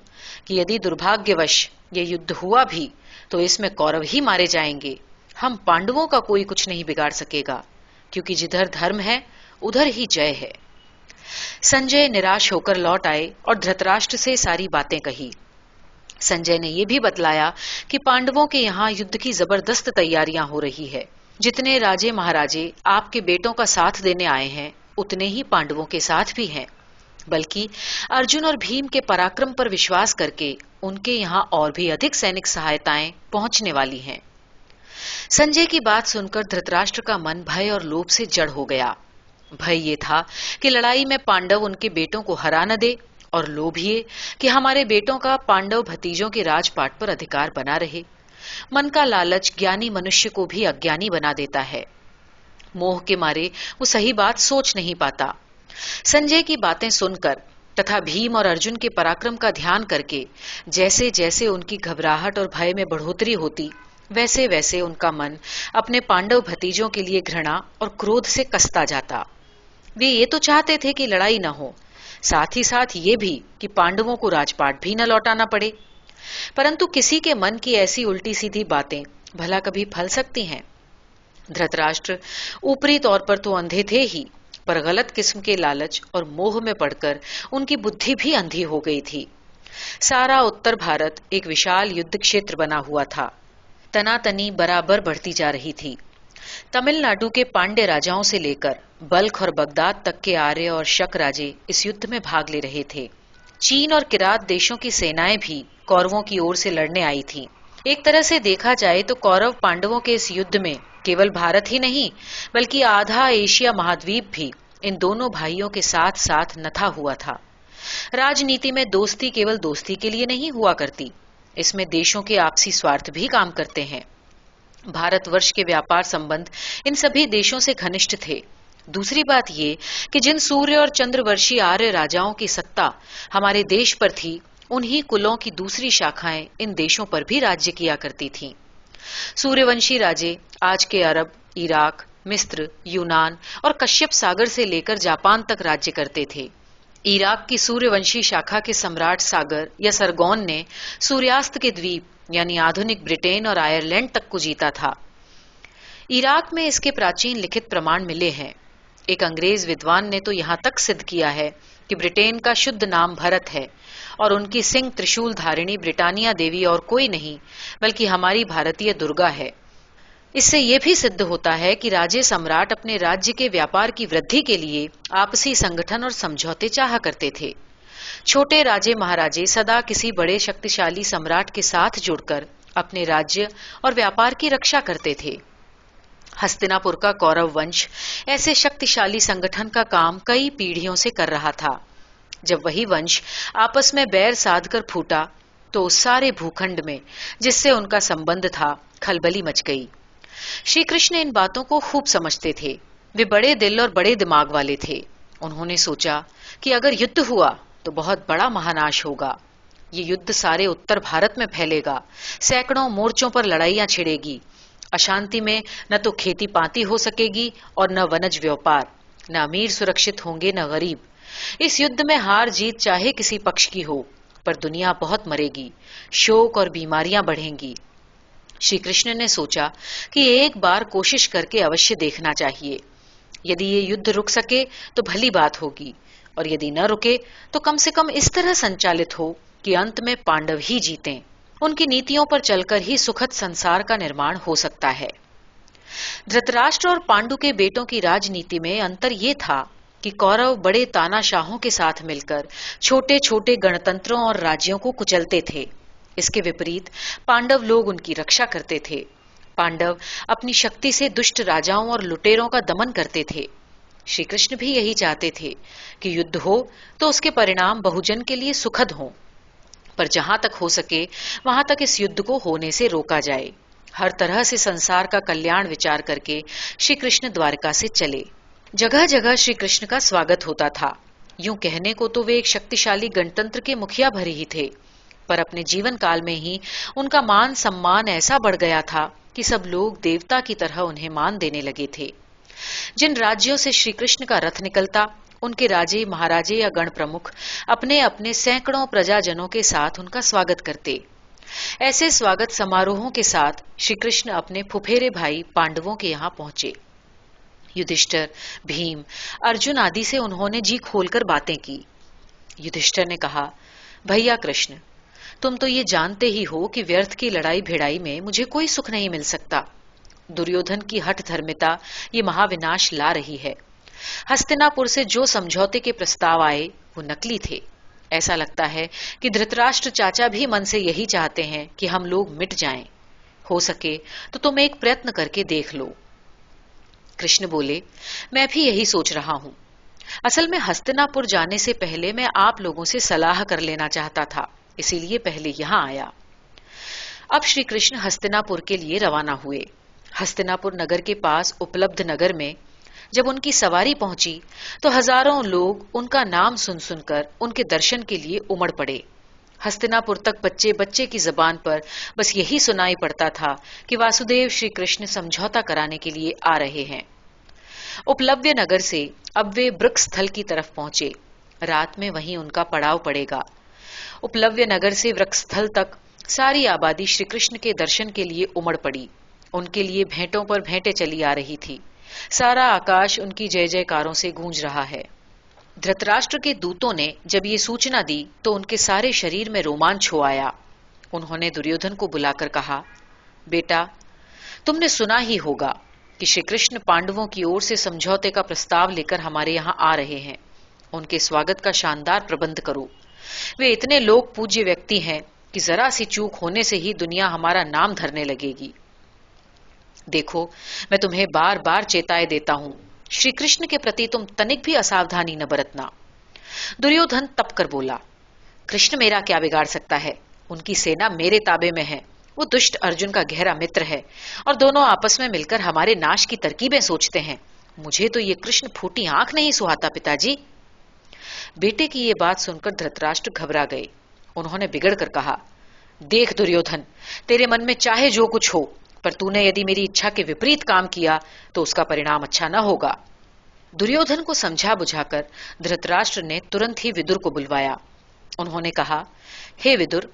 [SPEAKER 1] कि यदि दुर्भाग्यवश ये युद्ध हुआ भी तो इसमें कौरव ही मारे जाएंगे। हम पांडवों का कोई कुछ नहीं बिगाड़ सकेगा, क्योंकि जिधर धर्म है उधर ही जय है। संजय निराश होकर लौट आए और धृतराष्ट्र से सारी बातें कही। संजय ने यह भी बतलाया कि पांडवों के यहाँ युद्ध की जबरदस्त तैयारियां हो रही है। जितने राजे महाराजे आपके बेटों का साथ देने आए हैं, उतने ही पांडवों के साथ भी हैं। बल्कि अर्जुन और भीम के पराक्रम पर विश्वास करके उनके यहाँ और भी अधिक सैनिक सहायताएं पहुंचने वाली हैं। संजय की बात सुनकर धृतराष्ट्र का मन भय और लोभ से जड़ हो गया। भय ये था कि लड़ाई में पांडव उनके बेटों को हरा न दे, और लोभ ये कि हमारे बेटों का पांडव भतीजों के राजपाट पर अधिकार बना रहे। मन का लालच ज्ञानी मनुष्य को भी अज्ञानी बना देता है। मोह के मारे वो सही बात सोच नहीं पाता। संजय की बातें सुनकर तथा भीम और अर्जुन के पराक्रम का ध्यान करके जैसे जैसे उनकी घबराहट और भय में बढ़ोतरी होती, वैसे वैसे उनका मन अपने पांडव भतीजों के लिए घृणा और क्रोध से कसता जाता। वे ये तो चाहते थे कि लड़ाई न हो, साथ ही साथ ये भी कि पांडवों को राजपाट भी न लौटाना पड़े। परंतु किसी के मन की ऐसी उल्टी सीधी बातें भला कभी फल सकती हैं? धृतराष्ट्र ऊपरी तौर पर तो अंधे थे ही, पर गलत किस्म के लालच और मोह में पड़कर उनकी बुद्धि भी अंधी हो गई थी। सारा उत्तर भारत एक विशाल युद्ध क्षेत्र बना हुआ था। तनातनी बराबर बढ़ती जा रही थी। तमिलनाडु के पांड्य राजाओं से लेकर बल्ख और बगदाद तक के आर्य और शक राजे इस युद्ध में भाग ले रहे थे। चीन और किरात देशों की सेनाएं भी कौरवों की ओर से लड़ने आई थीं। एक तरह से देखा जाए तो कौरव पांडवों के इस युद्ध में केवल भारत ही नहीं, बल्कि आधा एशिया महाद्वीप भी इन दोनों भाइयों के साथ साथ नथा हुआ था। राजनीति में दोस्ती केवल दोस्ती के लिए नहीं हुआ करती, इसमें देशों के आपसी स्वार्थ भी काम करते हैं। भारतवर्ष के व्यापार संबंध इन सभी देशों से घनिष्ठ थे। दूसरी बात ये कि जिन सूर्य और चंद्रवर्षी आर्य राजाओं की सत्ता हमारे देश पर थी, उन्हीं कुलों की दूसरी शाखाएं इन देशों पर भी राज्य किया करती थीं। सूर्यवंशी राजे आज के अरब, इराक, मिस्र, यूनान और कश्यप सागर से लेकर जापान तक राज्य करते थे। इराक की सूर्यवंशी शाखा के सम्राट सागर या सरगोन ने सूर्यास्त के द्वीप यानी आधुनिक ब्रिटेन और आयरलैंड तक को जीता था। इराक में इसके प्राचीन लिखित प्रमाण मिले हैं। एक अंग्रेज विद्वान ने तो यहां तक सिद्ध किया है कि ब्रिटेन का शुद्ध नाम भरत है और उनकी सिंह त्रिशूल धारिणी ब्रिटानिया देवी और कोई नहीं बल्कि हमारी भारतीय दुर्गा है। इससे यह भी सिद्ध होता है कि राजे सम्राट अपने राज्य के व्यापार की वृद्धि के लिए आपसी संगठन और समझौते चाहा करते थे। छोटे राजे महाराजे सदा किसी बड़े शक्तिशाली सम्राट के साथ जुड़कर अपने राज्य और व्यापार की रक्षा करते थे। हस्तिनापुर का कौरव वंश ऐसे शक्तिशाली संगठन का काम कई पीढ़ियों से कर रहा था। जब वही वंश आपस में बैर साध कर फूटा तो उस सारे भूखंड में जिससे उनका संबंध था खलबली मच गई। श्री कृष्ण इन बातों को खूब समझते थे। वे बड़े दिल और बड़े दिमाग वाले थे। उन्होंने सोचा कि अगर युद्ध हुआ तो बहुत बड़ा महानाश होगा। ये युद्ध सारे उत्तर भारत में फैलेगा, सैकड़ों मोर्चों पर लड़ाइयां छिड़ेगी। अशांति में न तो खेती पाती हो सकेगी और न वनज व्यापार, न अमीर सुरक्षित होंगे न गरीब। इस युद्ध में हार जीत चाहे किसी पक्ष की हो, पर दुनिया बहुत मरेगी, शोक और बीमारियां बढ़ेंगी। श्री कृष्ण ने सोचा कि एक बार कोशिश करके अवश्य देखना चाहिए। यदि ये युद्ध रुक सके तो भली बात होगी, और यदि न रुके तो कम से कम इस तरह संचालित हो कि अंत में पांडव ही जीतें। उनकी नीतियों पर चलकर ही सुखद संसार का निर्माण हो सकता है। धृतराष्ट्र और पांडु के बेटों की राजनीति में अंतर ये था कि कौरव बड़े तानाशाहों के साथ मिलकर छोटे छोटे गणतंत्रों और राज्यों को कुचलते थे। इसके विपरीत पांडव लोग उनकी रक्षा करते थे। पांडव अपनी शक्ति से दुष्ट राजाओं और लुटेरों का दमन करते थे। श्री कृष्ण भी यही चाहते थे कि युद्ध हो तो उसके परिणाम बहुजन के लिए सुखद हों, पर जहां तक हो सके वहां तक इस युद्ध को होने से रोका जाए। हर तरह से संसार का कल्याण विचार करके श्री कृष्ण द्वारका से चले। जगह जगह श्री कृष्ण का स्वागत होता था। यूं कहने को तो वे एक शक्तिशाली गणतंत्र के मुखिया भरी ही थे, पर अपने जीवन काल में ही उनका मान सम्मान ऐसा बढ़ गया था कि सब लोग देवता की तरह उन्हें मान देने लगे थे। जिन राज्यों से श्री कृष्ण का रथ निकलता, उनके राजे महाराजे या गण प्रमुख अपने अपने सैकड़ों प्रजाजनों के साथ उनका स्वागत करते। ऐसे स्वागत समारोहों के साथ श्री कृष्ण अपने फुफेरे भाई पांडवों के यहाँ पहुंचे। युधिष्ठिर, भीम, अर्जुन आदि से उन्होंने जी खोलकर बातें की। युधिष्ठिर ने कहा, भैया कृष्ण, तुम तो ये जानते ही हो कि व्यर्थ की लड़ाई भिड़ाई में मुझे कोई सुख नहीं मिल सकता। दुर्योधन की हठ धर्मिता ये महाविनाश ला रही है। हस्तिनापुर से जो समझौते के प्रस्ताव आए वो नकली थे। ऐसा लगता है कि धृतराष्ट्र चाचा भी मन से यही चाहते हैं कि हम लोग मिट जाएं। हो सके तो तुम एक प्रयत्न करके देख लो। कृष्ण बोले, मैं भी यही सोच रहा हूं। असल में हस्तिनापुर जाने से पहले मैं आप लोगों से सलाह कर लेना चाहता था, इसीलिए पहले यहां आया। अब श्री कृष्ण हस्तिनापुर के लिए रवाना हुए। हस्तिनापुर नगर के पास उपलब्ध नगर में जब उनकी सवारी पहुंची तो हजारों लोग उनका नाम सुन सुनकर उनके दर्शन के लिए उमड़ पड़े। हस्तिनापुर तक बच्चे बच्चे की जबान पर बस यही सुनाई पड़ता था कि वासुदेव श्री कृष्ण समझौता कराने के लिए आ रहे हैं। उपलव्य नगर से अब वे वृक्षस्थल की तरफ पहुंचे। रात में वहीं उनका पड़ाव पड़ेगा। उपलव्य नगर से वृक्षस्थल तक सारी आबादी श्री कृष्ण के दर्शन के लिए उमड़ पड़ी। उनके लिए भेंटों पर भेंटें चली आ रही थी। सारा आकाश उनकी जय जयकारों से गूंज रहा है। धृतराष्ट्र के दूतों ने जब ये सूचना दी तो उनके सारे शरीर में रोमांच हो आया। उन्होंने दुर्योधन को बुलाकर कहा, बेटा, तुमने सुना ही होगा कि श्री कृष्ण पांडवों की ओर से समझौते का प्रस्ताव लेकर हमारे यहाँ आ रहे हैं। उनके स्वागत का शानदार प्रबंध करो। वे इतने लोक पूज्य व्यक्ति हैं कि जरा सी चूक होने से ही दुनिया हमारा नाम धरने लगेगी। देखो, मैं तुम्हें बार बार चेताए देता हूं, श्री कृष्ण के प्रति तुम तनिक भी असावधानी न बरतना। दुर्योधन तप कर बोला, कृष्ण मेरा क्या बिगाड़ सकता है? उनकी सेना मेरे ताबे में है। वो दुष्ट अर्जुन का गहरा मित्र है और दोनों आपस में मिलकर हमारे नाश की तरकीबें सोचते हैं। मुझे तो ये कृष्ण फूटी आंख नहीं सुहाता पिताजी। बेटे की ये बात सुनकर धृतराष्ट्र घबरा गए। उन्होंने बिगड़ कर कहा, देख दुर्योधन, तेरे मन में चाहे जो कुछ हो, पर तूने यदि मेरी इच्छा के विपरीत काम किया तो उसका परिणाम अच्छा न होगा। दुर्योधन को समझा बुझाकर धृतराष्ट्र ने तुरंत ही विदुर को बुलवाया। उन्होंने कहा, हे विदुर,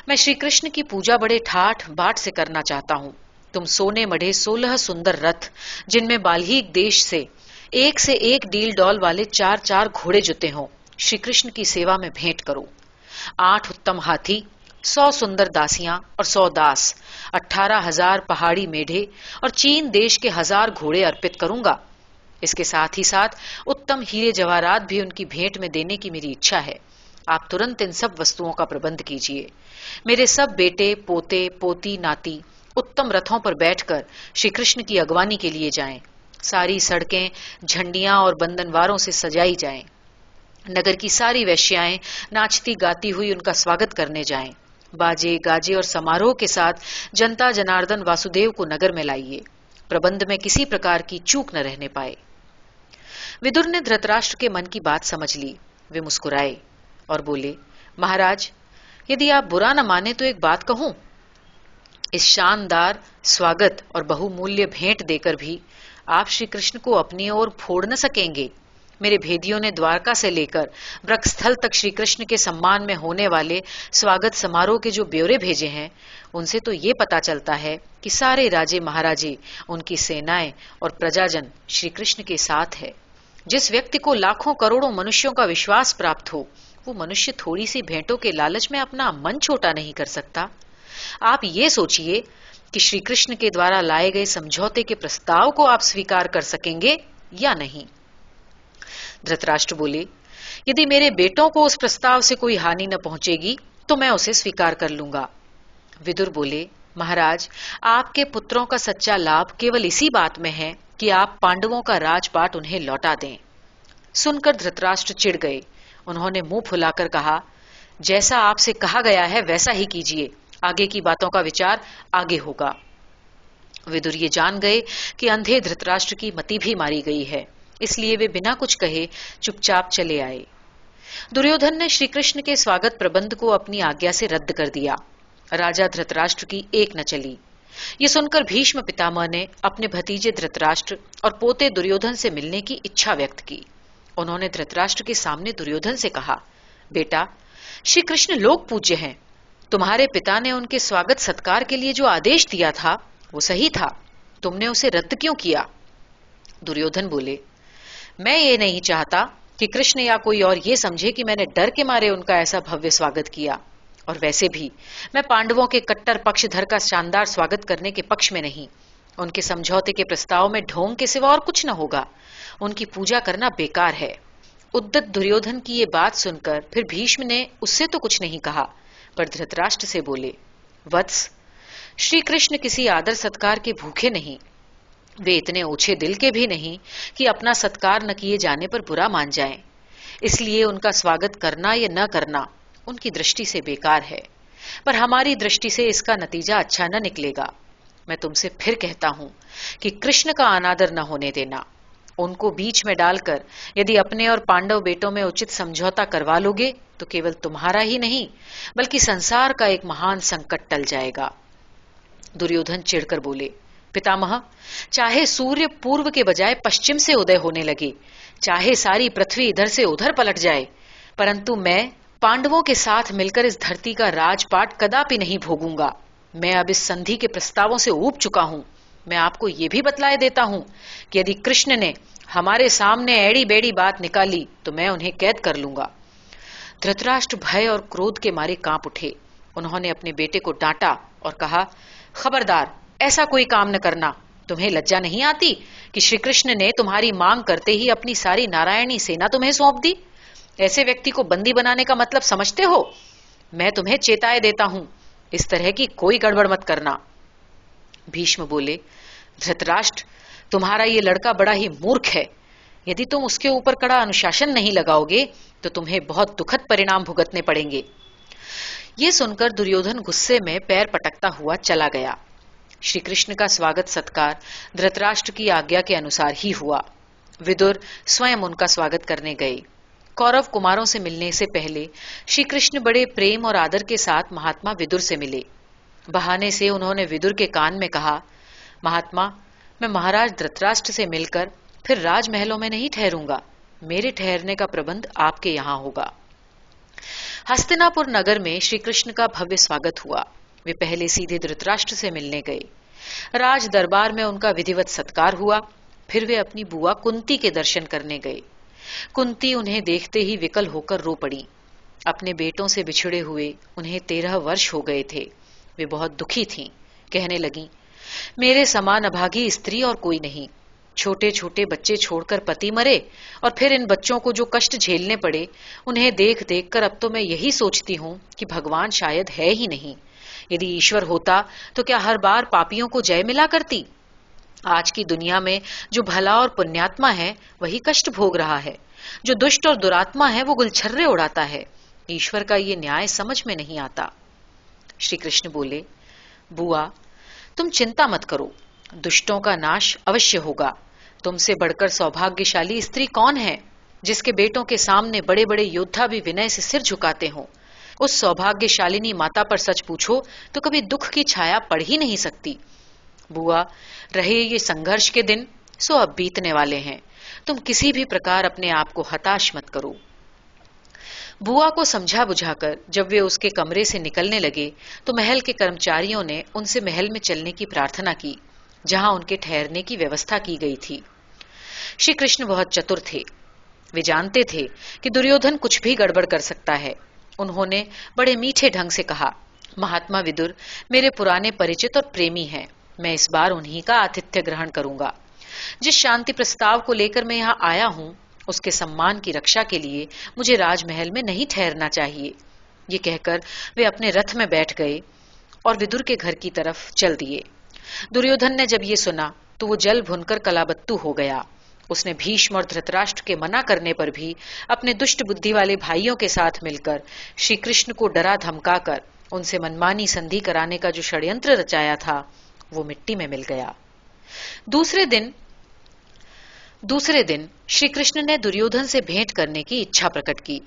[SPEAKER 1] मैं श्री कृष्ण की पूजा बड़े ठाठ बाट से करना चाहता हूं। तुम सोने मढ़े 16 सुंदर रथ, जिनमें बाल्हीक देश से एक डील डॉल वाले 4 घोड़े जुते हों, श्री कृष्ण की सेवा में भेंट करो। 8 उत्तम हाथी, 100 सुंदर दासियां और 100 दास, 18,000 पहाड़ी मेढे और चीन देश के 1000 घोड़े अर्पित करूंगा। इसके साथ ही साथ उत्तम हीरे जवाहरात भी उनकी भेंट में देने की मेरी इच्छा है। आप तुरंत इन सब वस्तुओं का प्रबंध कीजिए। मेरे सब बेटे, पोते, पोती, नाती उत्तम रथों पर बैठकर श्री कृष्ण की अगवानी के लिए जाएं। सारी सड़कें झंडियां और बंधनवारों से सजाई जाएं। नगर की सारी वैश्याएं नाचती गाती हुई उनका स्वागत करने जाएं। बाजे गाजे और समारोह के साथ जनता जनार्दन वासुदेव को नगर में लाइए। प्रबंध में किसी प्रकार की चूक न रहने पाए। विदुर ने धृतराष्ट्र के मन की बात समझ ली। वे मुस्कुराए और बोले, महाराज, यदि आप बुरा न माने तो एक बात कहूं। इस शानदार स्वागत और बहुमूल्य भेंट देकर भी आप श्री कृष्ण को अपनी ओर फोड़ न सकेंगे। मेरे भेदियों ने द्वारका से लेकर वृक्षस्थल तक श्री कृष्ण के सम्मान में होने वाले स्वागत समारोह के जो ब्यौरे भेजे हैं, उनसे तो ये पता चलता है कि सारे राजे महाराजे, उनकी सेनाएं और प्रजाजन श्री कृष्ण के साथ है। जिस व्यक्ति को लाखों करोड़ों मनुष्यों का विश्वास प्राप्त हो, वो मनुष्य थोड़ी सी भेंटों के लालच में अपना मन छोटा नहीं कर सकता। आप ये सोचिए कि श्री कृष्ण के द्वारा लाए गए समझौते के प्रस्ताव को आप स्वीकार कर सकेंगे या नहीं। धृतराष्ट्र बोले, यदि मेरे बेटों को उस प्रस्ताव से कोई हानि न पहुंचेगी तो मैं उसे स्वीकार कर लूंगा। विदुर बोले, महाराज, आपके पुत्रों का सच्चा लाभ केवल इसी बात में है कि आप पांडवों का राजपाट उन्हें लौटा दें। सुनकर धृतराष्ट्र चिढ़ गए। उन्होंने मुंह फुलाकर कहा, जैसा आपसे कहा गया है वैसा ही कीजिए। आगे की बातों का विचार आगे होगा। विदुर ये जान गए कि अंधे धृतराष्ट्र की मति भी मारी गई है, इसलिए वे बिना कुछ कहे चुपचाप चले आए। दुर्योधन ने श्री कृष्ण के स्वागत प्रबंध को अपनी आज्ञा से रद्द कर दिया। राजा धृतराष्ट्र की एक न चली। ये सुनकर भीष्म पितामह ने अपने भतीजे धृतराष्ट्र और पोते दुर्योधन से मिलने की इच्छा व्यक्त की। उन्होंने धृतराष्ट्र के सामने दुर्योधन से कहा, बेटा, श्री कृष्ण लोक पूज्य हैं। तुम्हारे पिता ने उनके स्वागत सत्कार के लिए जो आदेश दिया था वो सही था। तुमने उसे रद्द क्यों किया? दुर्योधन बोले, मैं ये नहीं चाहता कि कृष्ण या कोई और ये समझे कि मैंने डर के मारे उनका ऐसा भव्य स्वागत किया। और वैसे भी मैं पांडवों के कट्टर पक्षधर का शानदार स्वागत करने के पक्ष में नहीं। उनके समझौते के प्रस्ताव में ढोंग के सिवा और कुछ न होगा। उनकी पूजा करना बेकार है। उद्दत दुर्योधन की ये बात सुनकर फिर भीष्म ने उससे तो कुछ नहीं कहा, पर धृतराष्ट्र से बोले, वत्स, श्री कृष्ण किसी आदर सत्कार के भूखे नहीं। वे इतने ओछे दिल के भी नहीं कि अपना सत्कार न किए जाने पर बुरा मान जाएं। इसलिए उनका स्वागत करना या न करना उनकी दृष्टि से बेकार है, पर हमारी दृष्टि से इसका नतीजा अच्छा न निकलेगा। मैं तुमसे फिर कहता हूं कि कृष्ण का अनादर न होने देना। उनको बीच में डालकर यदि अपने और पांडव बेटों में उचित समझौता करवा लोगे तो केवल तुम्हारा ही नहीं बल्कि संसार का एक महान संकट टल जाएगा। दुर्योधन चिढ़कर बोले, पितामह, चाहे सूर्य पूर्व के बजाय पश्चिम से उदय होने लगे, चाहे सारी पृथ्वी इधर से उधर पलट जाए, परंतु मैं पांडवों के साथ मिलकर इस धरती का राजपाट कदापि नहीं भोगूंगा। मैं अब इस संधि के प्रस्तावों से ऊब चुका हूं। मैं आपको यह भी बतलाए देता हूं कि यदि कृष्ण ने हमारे सामने एड़ी बेड़ी बात निकाली तो मैं उन्हें कैद कर लूंगा। धृतराष्ट्र भय और क्रोध के मारे कांप उठे। उन्होंने अपने बेटे को डांटा और कहा, खबरदार, ऐसा कोई काम न करना। तुम्हें लज्जा नहीं आती कि श्री कृष्ण ने तुम्हारी मांग करते ही अपनी सारी नारायणी सेना तुम्हें सौंप दी? ऐसे व्यक्ति को बंदी बनाने का मतलब समझते हो? मैं तुम्हें चेताए देता हूं, इस तरह की कोई गड़बड़ मत करना। भीष्म बोले, धृतराष्ट्र, तुम्हारा ये लड़का बड़ा ही मूर्ख है। यदि तुम उसके ऊपर कड़ा अनुशासन नहीं लगाओगे तो तुम्हें बहुत दुखद परिणाम भुगतने पड़ेंगे। ये सुनकर दुर्योधन गुस्से में पैर पटकता हुआ चला गया। श्री कृष्ण का स्वागत सत्कार धृतराष्ट्र की आज्ञा के अनुसार ही हुआ। विदुर स्वयं उनका स्वागत करने गए। कौरव कुमारों से मिलने से पहले श्री कृष्ण बड़े प्रेम और आदर के साथ महात्मा विदुर से मिले। बहाने से उन्होंने विदुर के कान में कहा, महात्मा, मैं महाराज धृतराष्ट्र से मिलकर फिर राजमहलों में नहीं ठहरूंगा। मेरे ठहरने का प्रबंध आपके यहां होगा। हस्तिनापुर नगर में श्री कृष्ण का भव्य स्वागत हुआ। वे पहले सीधे धृतराष्ट्र से मिलने गए। राज दरबार में उनका विधिवत सत्कार हुआ। फिर वे अपनी बुआ कुंती के दर्शन करने गए। कुंती उन्हें देखते ही विकल होकर रो पड़ी। अपने बेटों से बिछड़े हुए उन्हें 13 वर्ष हो गए थे। वे बहुत दुखी थीं। कहने लगीं, मेरे समान अभागी स्त्री और कोई नहीं। छोटे छोटे बच्चे छोड़कर पति मरे और फिर इन बच्चों को जो कष्ट झेलने पड़े, उन्हें देख देख कर अब तो मैं यही सोचती हूं कि भगवान शायद है ही नहीं। यदि ईश्वर होता तो क्या हर बार पापियों को जय मिला करती? आज की दुनिया में जो भला और पुण्यात्मा है वही कष्ट भोग रहा है। जो दुष्ट और दुरात्मा है वो गुलछर्रे उड़ाता है। ईश्वर का ये न्याय समझ में नहीं आता। श्री कृष्ण बोले, बुआ, तुम चिंता मत करो। दुष्टों का नाश अवश्य होगा। तुमसे बढ़कर सौभाग्यशाली स्त्री कौन है जिसके बेटों के सामने बड़े बड़े योद्धा भी विनय से सिर झुकाते हों? उस सौभाग्यशालिनी माता पर सच पूछो तो कभी दुख की छाया पड़ ही नहीं सकती। बुआ, रहे ये संघर्ष के दिन सो अब बीतने वाले हैं। तुम किसी भी प्रकार अपने आप को हताश मत करो। बुआ को समझा बुझाकर जब वे उसके कमरे से निकलने लगे तो महल के कर्मचारियों ने उनसे महल में चलने की प्रार्थना की, जहां उनके ठहरने की व्यवस्था की गई थी। श्री कृष्ण बहुत चतुर थे। वे जानते थे कि दुर्योधन कुछ भी गड़बड़ कर सकता है। उन्होंने बड़े मीठे ढंग से कहा, महात्मा विदुर मेरे पुराने परिचित और प्रेमी हैं। मैं इस बार उन्हीं का आतिथ्य ग्रहण करूंगा। जिस शांति प्रस्ताव को लेकर मैं यहाँ आया हूँ उसके सम्मान की रक्षा के लिए मुझे राजमहल में नहीं ठहरना चाहिए। ये कहकर वे अपने रथ में बैठ गए और विदुर के घर की तरफ चल दिए। दुर्योधन ने जब ये सुना तो वो जल भुनकर कलाबत्तू हो गया। उसने भीष्म और धृतराष्ट्र के मना करने पर भी अपने दुष्ट बुद्धि वाले भाइयों के साथ मिलकर श्री कृष्ण को डरा धमकाकर उनसे मनमानी संधि कराने का जो षड्यंत्र रचाया था वो मिट्टी में मिल गया। दूसरे दिन श्री कृष्ण ने दुर्योधन से भेंट करने की इच्छा प्रकट की।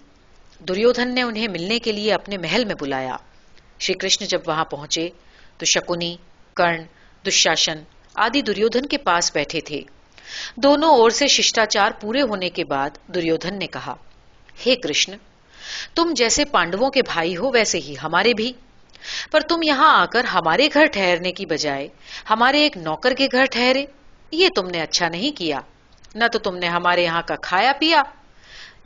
[SPEAKER 1] दुर्योधन ने उन्हें मिलने के लिए अपने महल में बुलाया। श्री कृष्ण जब वहां पहुंचे तो शकुनी, कर्ण, दुशासन आदि दुर्योधन के पास बैठे थे। दोनों ओर से शिष्टाचार पूरे होने के बाद दुर्योधन ने कहा, हे कृष्ण, तुम जैसे पांडवों के भाई हो वैसे ही हमारे भी, पर तुम यहाँ आकर हमारे घर ठहरने की बजाय हमारे एक नौकर के घर ठहरे। ये तुमने अच्छा नहीं किया। न तो तुमने हमारे यहाँ का खाया पिया।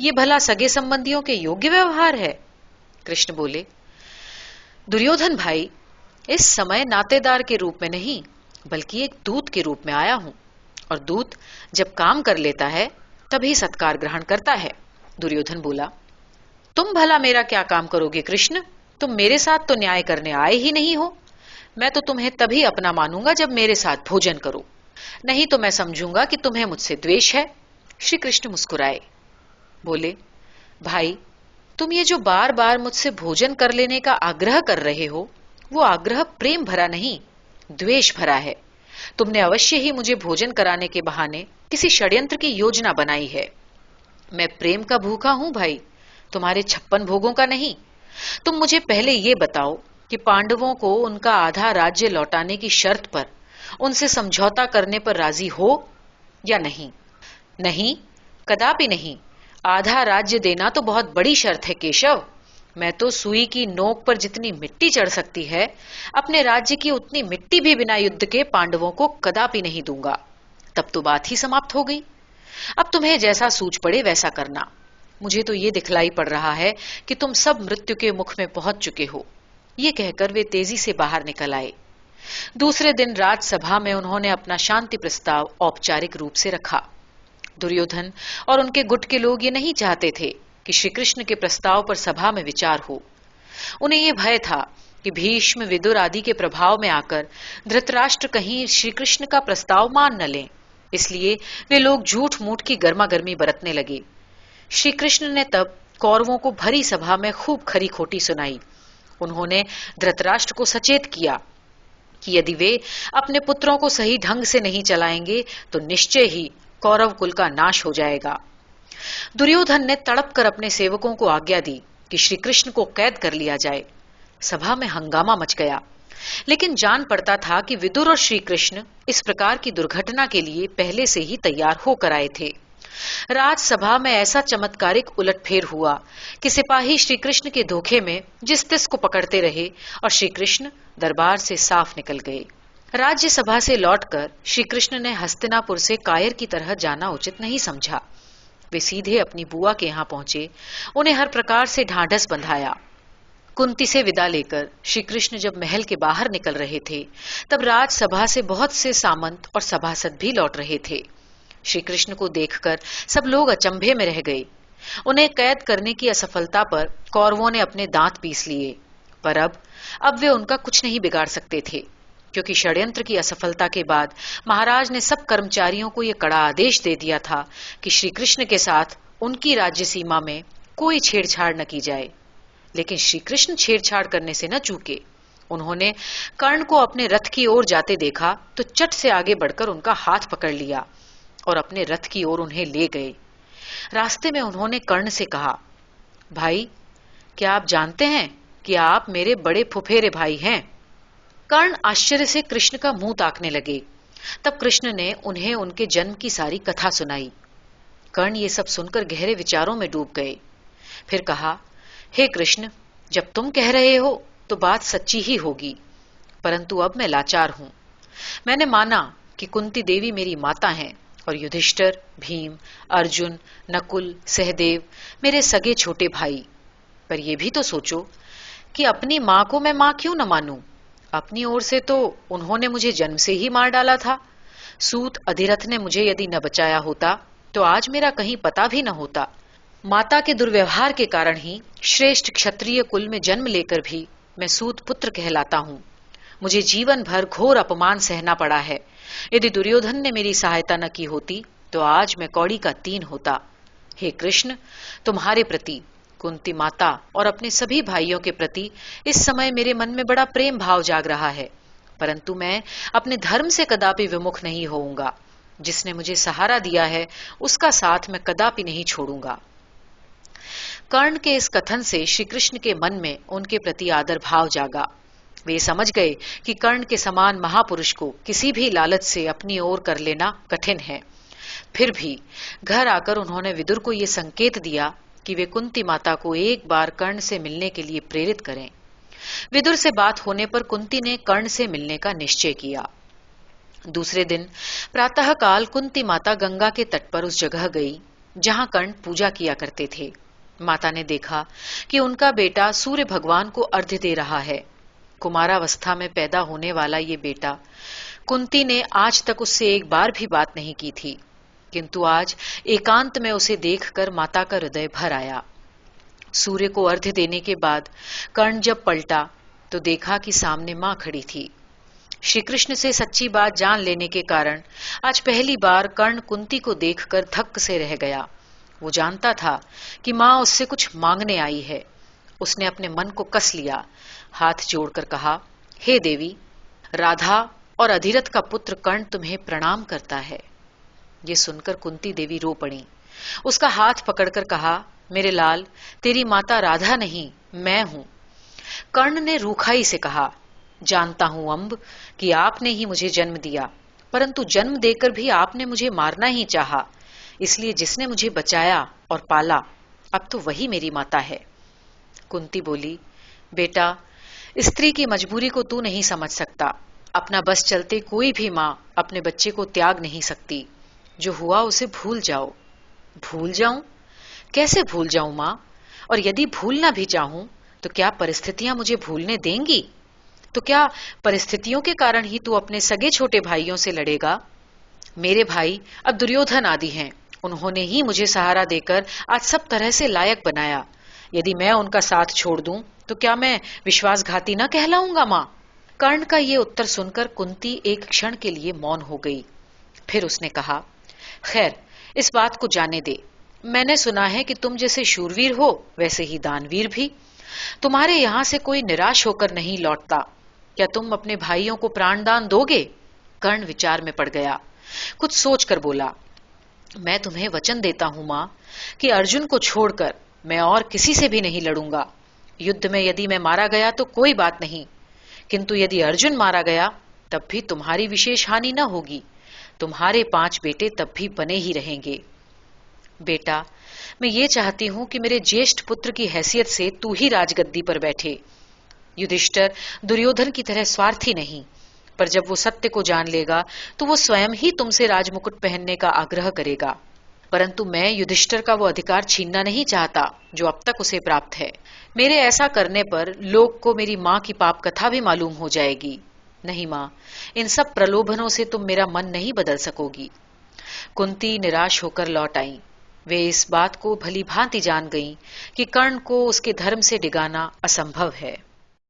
[SPEAKER 1] ये भला सगे संबंधियों के योग्य व्यवहार है? कृष्ण बोले, दुर्योधन भाई, इस समय नातेदार के रूप में नहीं बल्कि एक दूत के रूप में आया हूं, और दूत जब काम कर लेता है तभी सत्कार ग्रहण करता है। दुर्योधन बोला, तुम भला मेरा क्या काम करोगे कृष्ण? तुम मेरे साथ तो न्याय करने आए ही नहीं हो। मैं तो तुम्हें तभी अपना मानूंगा जब मेरे साथ भोजन करो, नहीं तो मैं समझूंगा कि तुम्हें मुझसे द्वेष है। श्री कृष्ण मुस्कुराए, बोले, भाई, तुम ये जो बार बार मुझसे भोजन कर लेने का आग्रह कर रहे हो वो आग्रह प्रेम भरा नहीं, द्वेष भरा है। तुमने अवश्य ही मुझे भोजन कराने के बहाने किसी षड्यंत्र की योजना बनाई है। मैं प्रेम का भूखा हूं भाई, तुम्हारे 56 भोगों का नहीं। तुम मुझे पहले ये बताओ कि पांडवों को उनका आधा राज्य लौटाने की शर्त पर उनसे समझौता करने पर राजी हो या नहीं? नहीं, कदापि नहीं। आधा राज्य देना तो बहुत बड़ी शर्त है केशव। मैं तो सुई की नोक पर जितनी मिट्टी चढ़ सकती है, अपने राज्य की उतनी मिट्टी भी बिना युद्ध के पांडवों को कदापि नहीं दूंगा। तब तो बात ही समाप्त हो गई। अब तुम्हें जैसा सूझ पड़े वैसा करना। मुझे तो ये दिखलाई पड़ रहा है कि तुम सब मृत्यु के मुख में पहुंच चुके हो। ये कहकर वे तेजी से बाहर निकल आए। दूसरे दिन राजसभा में उन्होंने अपना शांति प्रस्ताव औपचारिक रूप से रखा। दुर्योधन और उनके गुट के लोग ये नहीं चाहते थे कि श्री कृष्ण के प्रस्ताव पर सभा में विचार हो। उन्हें यह भय था कि भीष्म, विदुर आदि के प्रभाव में आकर धृतराष्ट्र कहीं श्री कृष्ण का प्रस्ताव मान न लें। इसलिए वे लोग झूठ मूठ की गर्मागर्मी बरतने लगे। श्री कृष्ण ने तब कौरवों को भरी सभा में खूब खरी खोटी सुनाई। उन्होंने धृतराष्ट्र को सचेत किया कि यदि वे अपने पुत्रों को सही ढंग से नहीं चलाएंगे तो निश्चय ही कौरव कुल का नाश हो जाएगा। दुर्योधन ने तड़प कर अपने सेवकों को आज्ञा दी कि श्री कृष्ण को कैद कर लिया जाए। सभा में हंगामा मच गया, लेकिन जान पड़ता था कि विदुर और श्री कृष्ण इस प्रकार की दुर्घटना के लिए पहले से ही तैयार होकर आए थे। राजसभा में ऐसा चमत्कारिक उलटफेर हुआ कि सिपाही श्री कृष्ण के धोखे में जिस तिस को पकड़ते रहे और श्री कृष्ण दरबार से साफ निकल गए। राज्यसभा से लौटकर श्री कृष्ण ने हस्तिनापुर से कायर की तरह जाना उचित नहीं समझा। वे सीधे अपनी बुआ के यहाँ पहुंचे। उन्हें हर प्रकार से ढांढस बंधाया। कुंती से विदा लेकर श्री कृष्ण जब महल के बाहर निकल रहे थे, तब राजसभा से बहुत से सामंत और सभासद भी लौट रहे थे। श्री कृष्ण को देखकर सब लोग अचंभे में रह गए। उन्हें कैद करने की असफलता पर कौरवों ने अपने दांत पीस लिए, पर अब वे उनका कुछ नहीं बिगाड़ सकते थे, क्योंकि षड्यंत्र की असफलता के बाद महाराज ने सब कर्मचारियों को यह कड़ा आदेश दे दिया था कि श्री कृष्ण के साथ उनकी राज्य सीमा में कोई छेड़छाड़ न की जाए। लेकिन श्री कृष्ण छेड़छाड़ करने से न चूके। उन्होंने कर्ण को अपने रथ की ओर जाते देखा तो चट से आगे बढ़कर उनका हाथ पकड़ लिया और अपने रथ की ओर उन्हें ले गए। रास्ते में उन्होंने कर्ण से कहा, भाई, क्या आप जानते हैं कि आप मेरे बड़े फुफेरे भाई हैं? कर्ण आश्चर्य से कृष्ण का मुंह ताकने लगे। तब कृष्ण ने उन्हें उनके जन्म की सारी कथा सुनाई। कर्ण ये सब सुनकर गहरे विचारों में डूब गए। फिर कहा, हे कृष्ण, जब तुम कह रहे हो तो बात सच्ची ही होगी, परंतु अब मैं लाचार हूं। मैंने माना कि कुंती देवी मेरी माता हैं और युधिष्ठिर, भीम, अर्जुन, नकुल, सहदेव मेरे सगे छोटे भाई। पर यह भी तो सोचो कि अपनी मां को मैं मां क्यों न मानूं? अपनी ओर से तो उन्होंने मुझे जन्म से ही मार डाला था। सूत अधिरथ ने मुझे यदि न बचाया होता तो आज मेरा कहीं पता भी न होता। माता के दुर्व्यवहार के कारण ही श्रेष्ठ क्षत्रिय कुल में जन्म लेकर भी मैं सूत पुत्र कहलाता हूं। मुझे जीवन भर घोर अपमान सहना पड़ा है। यदि दुर्योधन ने मेरी सहायता न की होती तो आज मैं कौड़ी का 3 होता। हे कृष्ण, तुम्हारे प्रति, कुंती माता और अपने सभी भाइयों के प्रति इस समय मेरे मन में बड़ा प्रेम भाव जाग रहा है, परंतु मैं अपने धर्म से कदापि विमुख नहीं होऊंगा। जिसने मुझे सहारा दिया है उसका साथ मैं कदापि नहीं छोड़ूंगा। कर्ण के इस कथन से श्री कृष्ण के मन में उनके प्रति आदर भाव जागा। वे समझ गए कि कर्ण के समान महापुरुष को किसी भी लालच से अपनी ओर कर लेना कठिन है। फिर भी घर आकर उन्होंने विदुर को यह संकेत दिया कि वे कुंती माता को एक बार कर्ण से मिलने के लिए प्रेरित करें। विदुर से बात होने पर कुंती ने कर्ण से मिलने का निश्चय किया। दूसरे दिन प्रातःकाल कुंती माता गंगा के तट पर उस जगह गई जहां कर्ण पूजा किया करते थे। माता ने देखा कि उनका बेटा सूर्य भगवान को अर्घ्य दे रहा है। कुमारावस्था में पैदा होने वाला ये बेटा, कुंती ने आज तक उससे एक बार भी बात नहीं की थी, किंतु आज एकांत में उसे देखकर माता का हृदय भर आया। सूर्य को अर्घ्य देने के बाद कर्ण जब पलटा तो देखा कि सामने मां खड़ी थी। श्री कृष्ण से सच्ची बात जान लेने के कारण आज पहली बार कर्ण कुंती को देखकर धक्क से रह गया। वो जानता था कि मां उससे कुछ मांगने आई है। उसने अपने मन को कस लिया, हाथ जोड़कर कहा, हे देवी, राधा और अधिरथ का पुत्र कर्ण तुम्हें प्रणाम करता है। ये सुनकर कुंती देवी रो पड़ी। उसका हाथ पकड़कर कहा, मेरे लाल, तेरी माता राधा नहीं, मैं हूं। कर्ण ने रूखाई से कहा, जानता हूं अम्ब कि आपने ही मुझे जन्म दिया, परंतु जन्म देकर भी आपने मुझे मारना ही चाहा, इसलिए जिसने मुझे बचाया और पाला, अब तो वही मेरी माता है। कुंती बोली, बेटा, स्त्री की मजबूरी को तू नहीं समझ सकता। अपना बस चलते कोई भी मां अपने बच्चे को त्याग नहीं सकती। जो हुआ उसे भूल जाओ। भूल जाऊं? कैसे भूल जाऊं मां? और यदि भूलना भी चाहूं तो क्या परिस्थितियां मुझे भूलने देंगी? तो क्या परिस्थितियों के कारण ही तू अपने सगे छोटे भाइयों से लड़ेगा? मेरे भाई अब दुर्योधन आदि हैं। उन्होंने ही मुझे सहारा देकर आज सब तरह से लायक बनाया। यदि मैं उनका साथ छोड़ दूं तो क्या मैं विश्वासघाती न कहलाऊंगा मां? कर्ण का ये उत्तर सुनकर कुंती एक क्षण के लिए मौन हो गई। फिर उसने कहा, खैर, इस बात को जाने दे। मैंने सुना है कि तुम जैसे शूरवीर हो वैसे ही दानवीर भी। तुम्हारे यहां से कोई निराश होकर नहीं लौटता। क्या तुम अपने भाइयों को प्राणदान दोगे? कर्ण विचार में पड़ गया। कुछ सोचकर बोला, मैं तुम्हें वचन देता हूं मां कि अर्जुन को छोड़कर मैं और किसी से भी नहीं लड़ूंगा। युद्ध में यदि मैं मारा गया तो कोई बात नहीं, किंतु यदि अर्जुन मारा गया तब भी तुम्हारी विशेष हानि न होगी। तुम्हारे 5 बेटे तब भी बने ही रहेंगे। बेटा, मैं ये चाहती हूं कि मेरे ज्येष्ठ पुत्र की हैसियत से तू ही राजगद्दी पर बैठे। युधिष्ठिर दुर्योधन की तरह स्वार्थी नहीं, पर जब वो सत्य को जान लेगा तो वो स्वयं ही तुमसे राजमुकुट पहनने का आग्रह करेगा। परंतु मैं युधिष्ठिर का वो अधिकार छीनना नहीं चाहता जो अब तक उसे प्राप्त है। मेरे ऐसा करने पर लोग को मेरी मां की पाप कथा भी मालूम हो जाएगी। नहीं मां, इन सब प्रलोभनों से तुम मेरा मन नहीं बदल सकोगी। कुंती निराश होकर लौट आई। वे इस बात को भली भांति जान गईं कि कर्ण को उसके धर्म से डिगाना असंभव है।